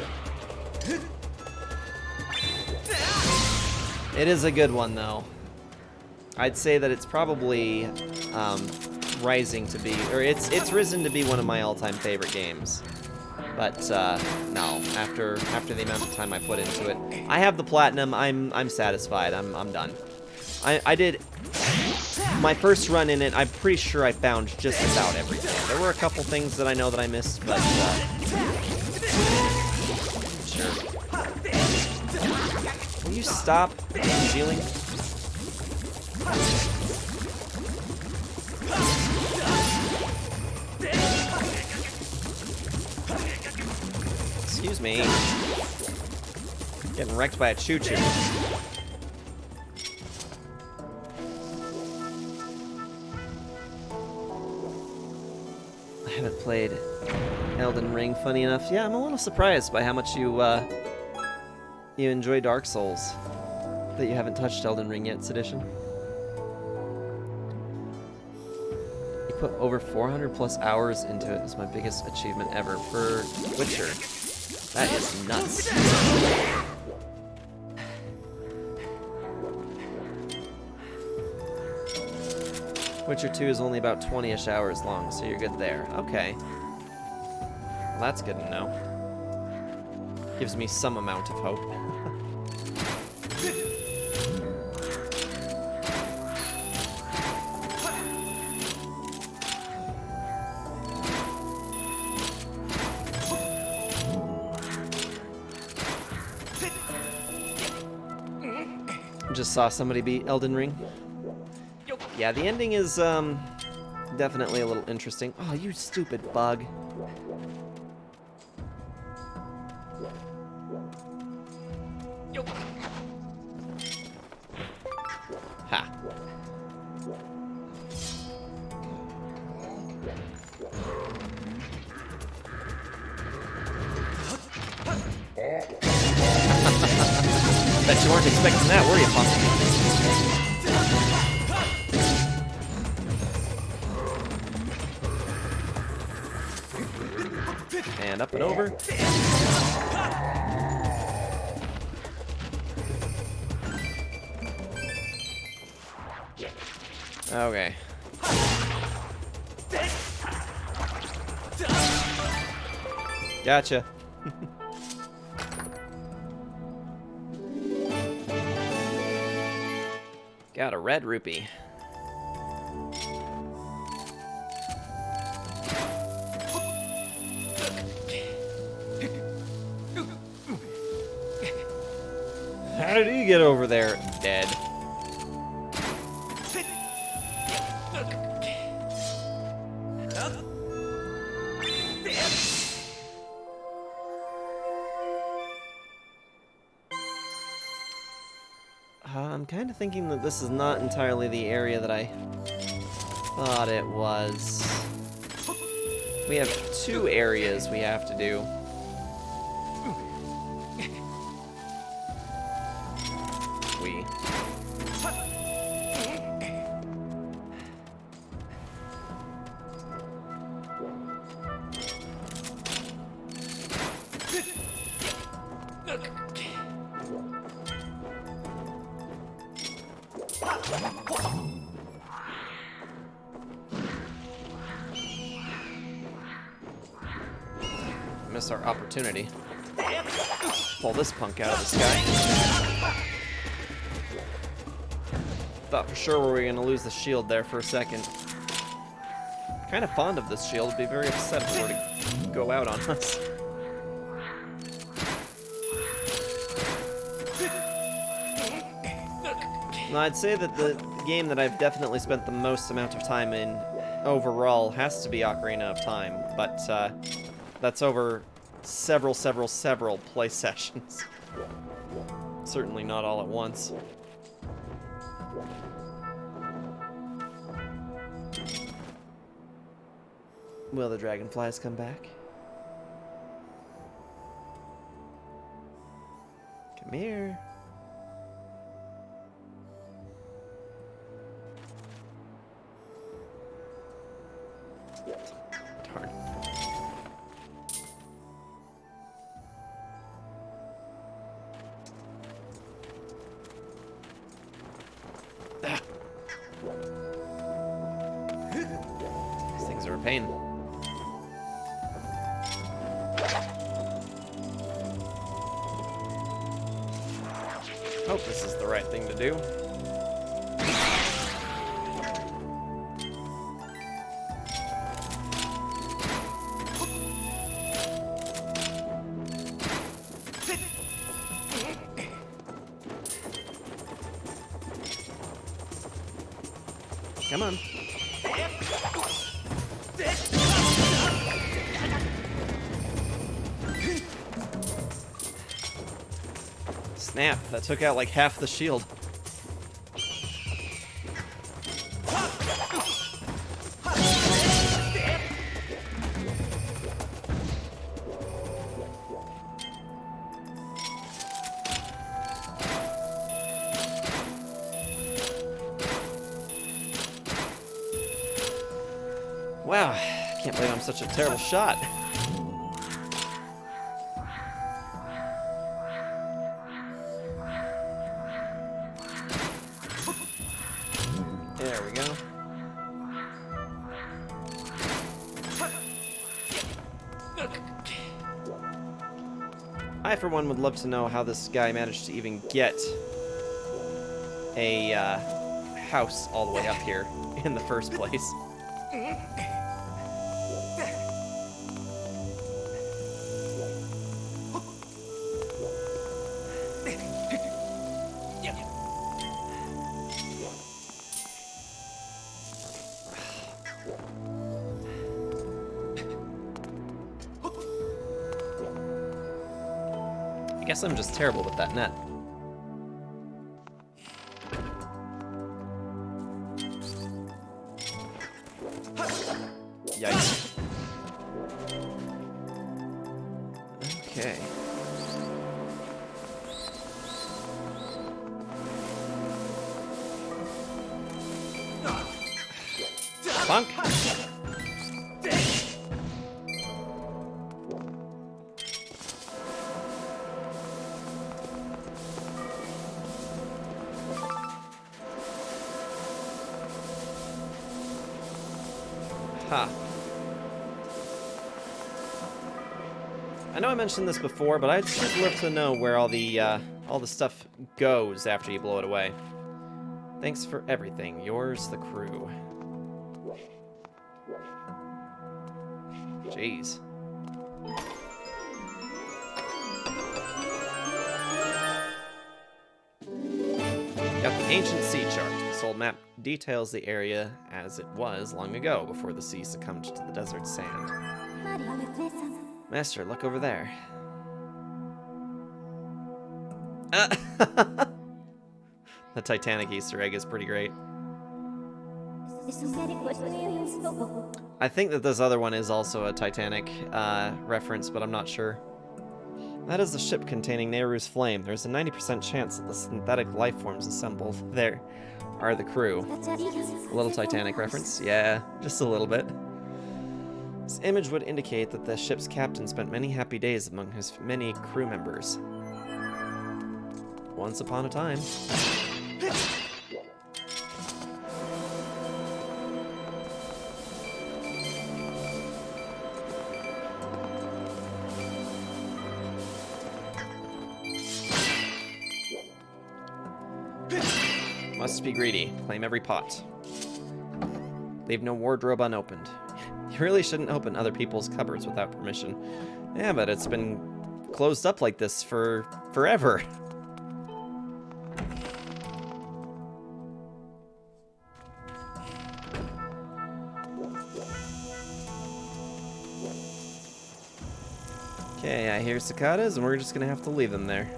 It is a good one, though. I'd say that it's probably rising to be, or it's risen to be one of my all-time favorite games. But no, after the amount of time I put into it, I have the platinum. I'm satisfied. I'm done. I did my first run in it. I'm pretty sure I found just about everything. There were a couple things that I know that I missed, but sure. Will you stop healing? Excuse me. Getting wrecked by a choo-choo. I haven't played Elden Ring, funny enough. Yeah, I'm a little surprised by how much you enjoy Dark Souls. That you haven't touched Elden Ring yet, Sedition. You put over 400 plus hours into it. It's my biggest achievement ever for Witcher. That is nuts. Witcher 2 is only about 20-ish hours long, so you're good there. Okay. Well, that's good to know. Gives me some amount of hope. Just saw somebody beat Elden Ring. Yeah, the ending is definitely a little interesting. Oh, you stupid bug. Ha. Bet you weren't expecting that, were you, Pumpkin? And up and over. Okay. Gotcha. Got a red rupee. How did he get over there dead? I'm kind of thinking that this is not entirely the area that I thought it was. We have 2 areas we have to do. Miss our opportunity. Pull this punk out of the sky. Thought for sure we were going to lose the shield there for a second. Kind of fond of this shield. Be very upset if it were to go out on us. No, I'd say that the game that I've definitely spent the most amount of time in overall has to be Ocarina of Time, but that's over several play sessions. Certainly not all at once. Will the dragonflies come back? Come here. Darn. Ah. These things are a pain. Hope this is the right thing to do. Come on. Snap, that took out like half the shield. Wow, I can't believe I'm such a terrible shot. There we go. I, for one, would love to know how this guy managed to even get a house all the way up here in the first place. I guess I'm just terrible with that net. Yikes. Okay. Bonk. Ha. I know I mentioned this before, but I'd just love to know where all the stuff goes after you blow it away. Thanks for everything. Yours, the crew. Jeez. Got the ancient sea chart. This old map details the area as it was long ago, before the sea succumbed to the desert sand. Master, look over there. The Titanic Easter egg is pretty great. I think that this other one is also a Titanic reference, but I'm not sure. That is the ship containing Nehru's flame. There's a 90% chance that the synthetic life forms assembled there are the crew. A little Titanic reference? Yeah, just a little bit. This image would indicate that the ship's captain spent many happy days among his many crew members. Once upon a time. Must be greedy. Claim every pot. Leave no wardrobe unopened. You really shouldn't open other people's cupboards without permission. Yeah, but it's been closed up like this for forever. Okay, I hear cicadas, and we're just gonna have to leave them there.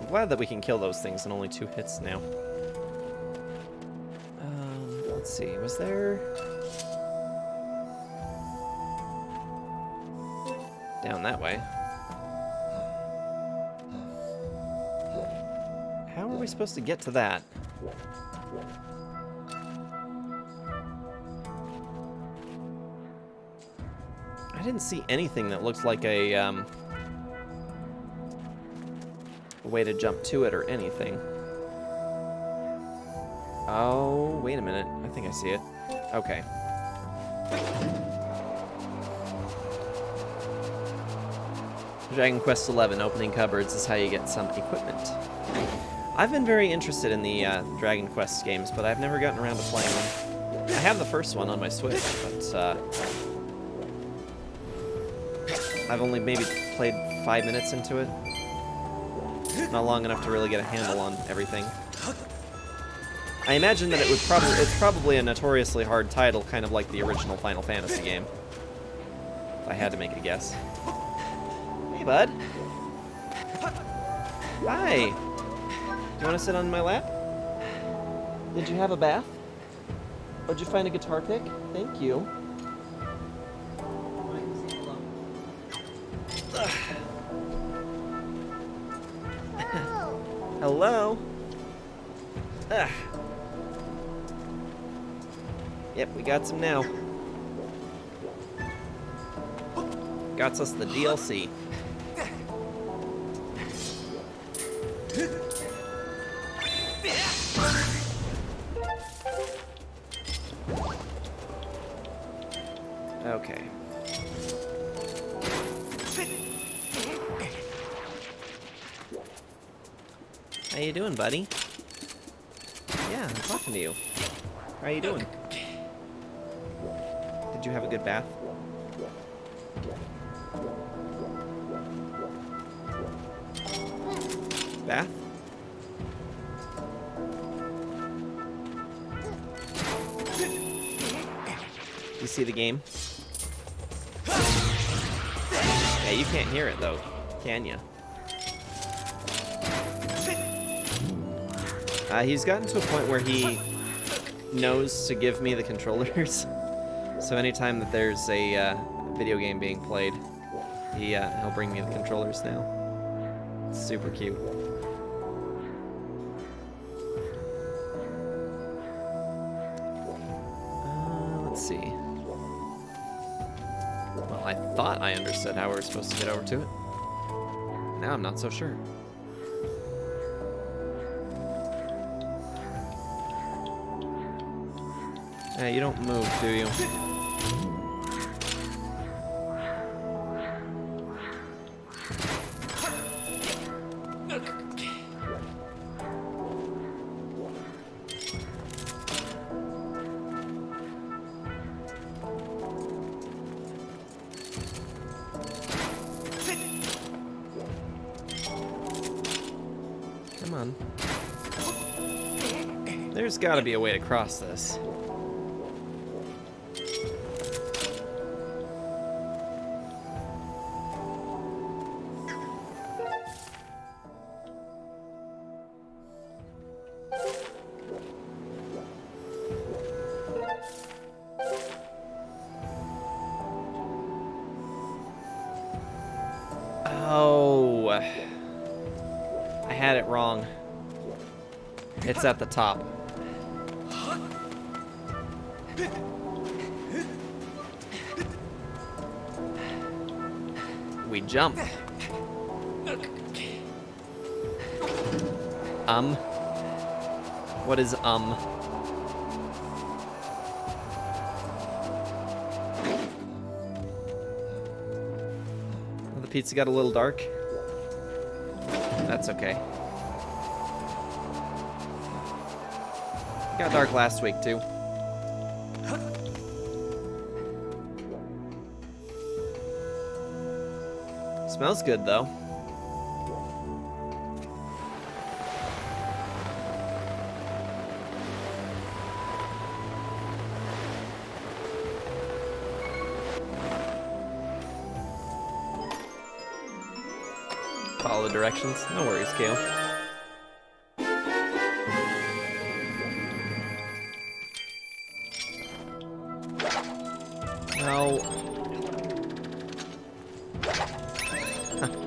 Glad that we can kill those things in only 2 hits now. Let's see, was there... Down that way. How are we supposed to get to that? I didn't see anything that looked like a way to jump to it or anything. Oh, wait a minute. I think I see it. Okay. Dragon Quest XI, opening cupboards is how you get some equipment. I've been very interested in the Dragon Quest games, but I've never gotten around to playing them. I have the first one on my Switch, but I've only maybe played 5 minutes into it. Not long enough to really get a handle on everything. I imagine that it's probably a notoriously hard title, kind of like the original Final Fantasy game. If I had to make a guess. Hey, bud. Hi. You want to sit on my lap? Did you have a bath? Or did you find a guitar pick? Thank you. Hello. Ugh. Yep, we got some now. Got us the DLC. Okay. How you doing, buddy? Yeah, I'm talking to you. How you doing? Did you have a good bath? Bath? You see the game? Yeah, you can't hear it though, can you? He's gotten to a point where he knows to give me the controllers. So anytime that there's a video game being played, he'll bring me the controllers now. It's super cute. Let's see. Well, I thought I understood how we were supposed to get over to it. Now I'm not so sure. Hey, you don't move, do you? Come on. There's gotta be a way to cross this. Oh, I had it wrong. It's at the top. We jump. What is The pizza got a little dark. That's okay. It got dark last week too. Smells good though. Follow the directions. No worries, Kale. No.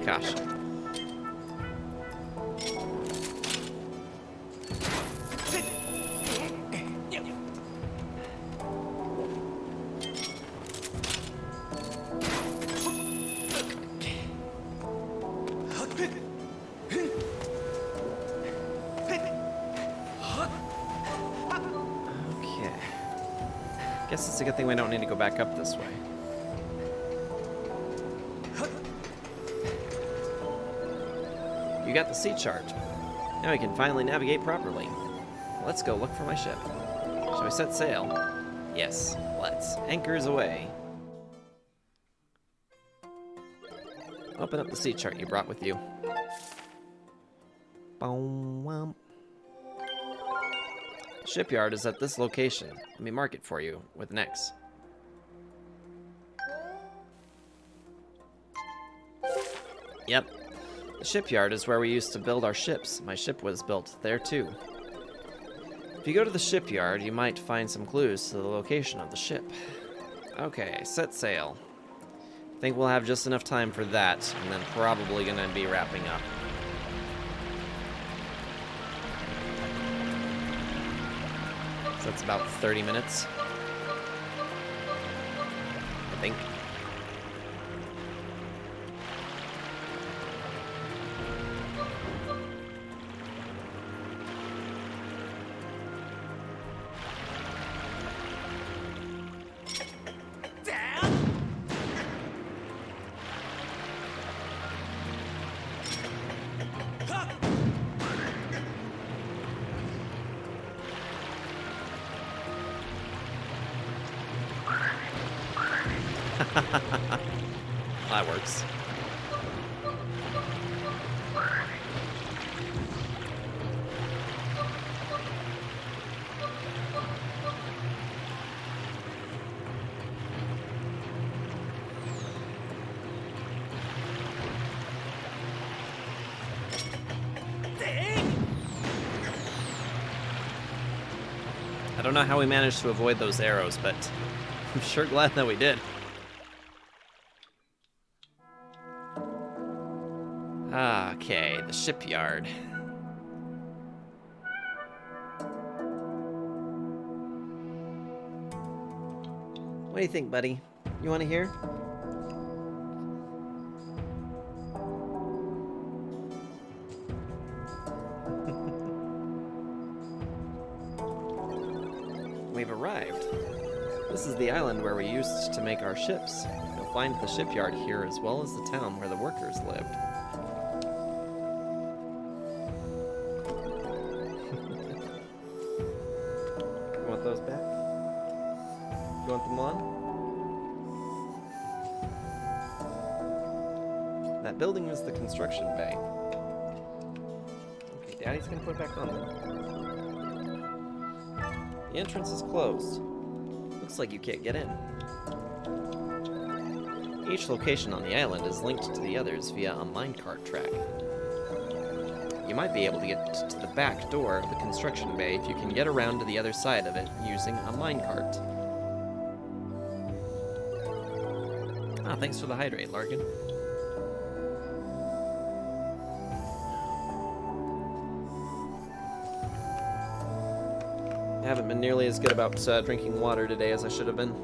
Gosh. Guess it's a good thing we don't need to go back up this way. You got the sea chart. Now we can finally navigate properly. Let's go look for my ship. Shall we set sail? Yes, let's. Anchors away. Open up the sea chart you brought with you. Boom. Shipyard is at this location. Let me mark it for you with an X. Yep. The shipyard is where we used to build our ships. My ship was built there too. If you go to the shipyard, you might find some clues to the location of the ship. Okay, set sail. I think we'll have just enough time for that, and then probably gonna be wrapping up. So that's about 30 minutes, I think. That works. I don't know how we managed to avoid those arrows, but I'm sure glad that we did. Okay, the shipyard. What do you think, buddy? You want to hear? We've arrived. This is the island where we used to make our ships. You'll find the shipyard here as well as the town where the workers lived. Those back? You want them on? That building is the construction bay. Okay, Daddy's gonna put it back on then. The entrance is closed. Looks like you can't get in. Each location on the island is linked to the others via a minecart track. You might be able to get to the back door of the construction bay if you can get around to the other side of it using a minecart. Ah, thanks for the hydrate, Larkin. I haven't been nearly as good about drinking water today as I should have been.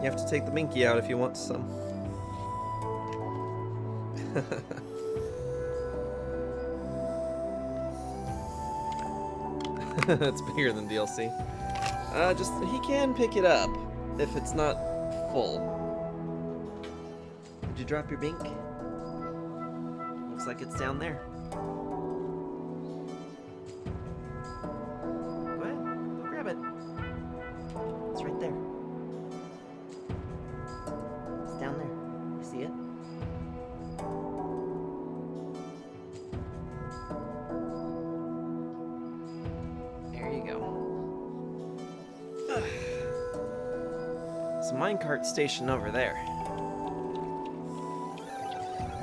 You have to take the minky out if you want some. It's bigger than DLC. He can pick it up if it's not full. Did you drop your bink? Looks like it's down there. Go ahead, go grab it. It's right there. Down there. You see it? There you go. There's a minecart station over there.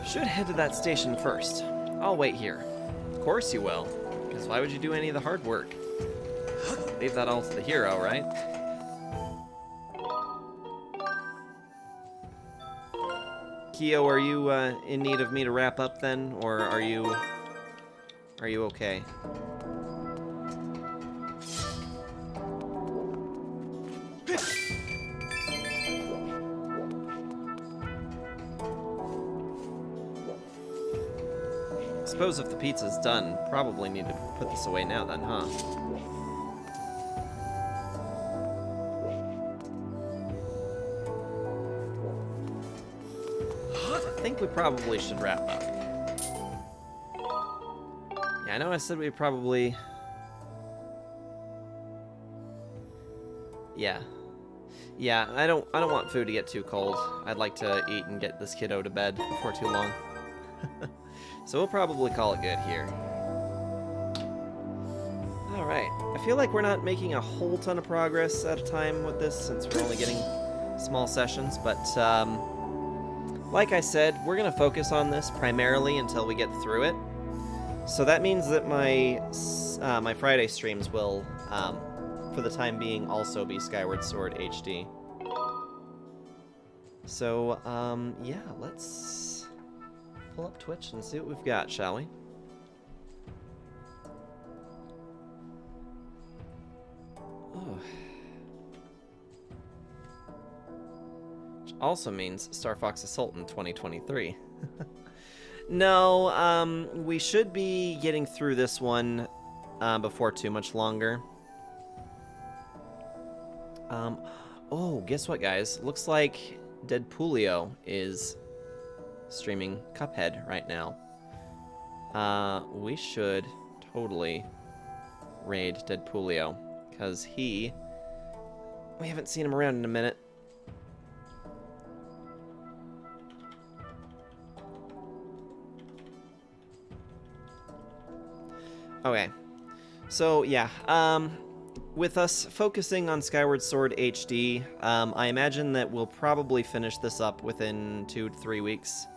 Should head to that station first. I'll wait here. Of course you will, because why would you do any of the hard work? Leave that all to the hero, right? Kyo, are you in need of me to wrap up then, or are you okay? I suppose if the pizza's done, probably need to put this away now then, huh? I think we probably should wrap up. Yeah, I know I said we probably... Yeah. Yeah, I don't want food to get too cold. I'd like to eat and get this kiddo to bed before too long. So we'll probably call it good here. Alright. I feel like we're not making a whole ton of progress at a time with this since we're only getting small sessions, but like I said, we're going to focus on this primarily until we get through it. So that means that my my Friday streams will, for the time being, also be Skyward Sword HD. So, yeah, let's pull up Twitch and see what we've got, shall we? Oh. Which also means Star Fox Assault in 2023. No, we should be getting through this one before too much longer. Oh, guess what, guys? Looks like Deadpoolio is streaming Cuphead right now. We should totally raid Deadpoolio, because we haven't seen him around in a minute. Okay, so yeah, with us focusing on Skyward Sword HD, I imagine that we'll probably finish this up within 2 to 3 weeks.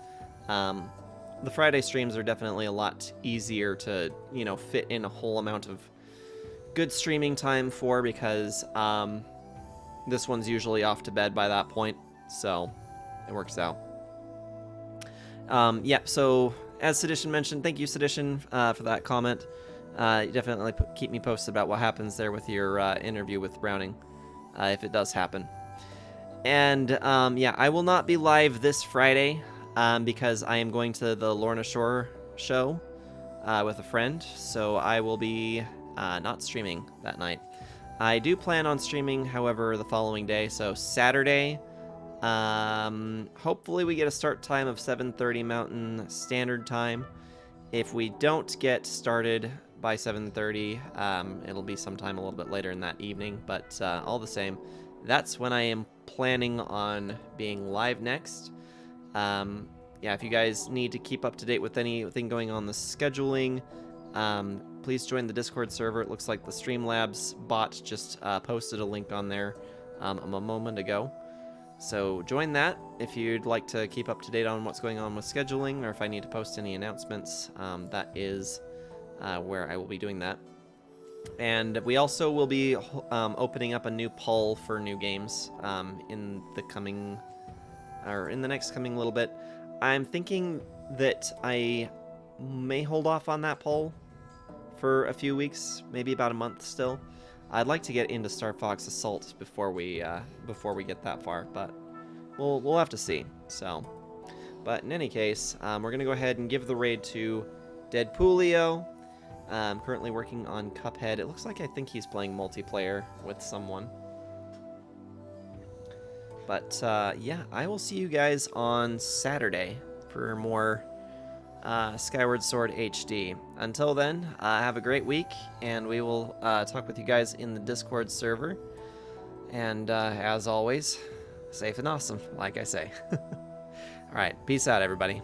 The Friday streams are definitely a lot easier to, you know, fit in a whole amount of good streaming time for, because this one's usually off to bed by that point, so it works out. Yeah, so as Sedition mentioned, thank you, Sedition, for that comment. Definitely keep me posted about what happens there with your interview with Browning, if it does happen. And yeah, I will not be live this Friday because I am going to the Lorna Shore show with a friend, so I will be not streaming that night. I do plan on streaming, however, the following day, so Saturday. Hopefully we get a start time of 7:30 Mountain Standard Time. If we don't get started by 7:30, it'll be sometime a little bit later in that evening, but all the same, that's when I am planning on being live next. Yeah, if you guys need to keep up to date with anything going on the scheduling, please join the Discord server. It looks like the Streamlabs bot just posted a link on there a moment ago. So join that if you'd like to keep up to date on what's going on with scheduling, or if I need to post any announcements. That is where I will be doing that. And we also will be opening up a new poll for new games in the next coming little bit. I'm thinking that I may hold off on that poll for a few weeks, maybe about a month still. I'd like to get into Star Fox Assault before we get that far, but we'll have to see. So, but in any case, we're gonna go ahead and give the raid to Deadpoolio. Currently working on Cuphead. It looks like I think he's playing multiplayer with someone. But yeah, I will see you guys on Saturday for more Skyward Sword HD. Until then, have a great week, and we will talk with you guys in the Discord server. And as always, safe and awesome, like I say. All right, peace out, everybody.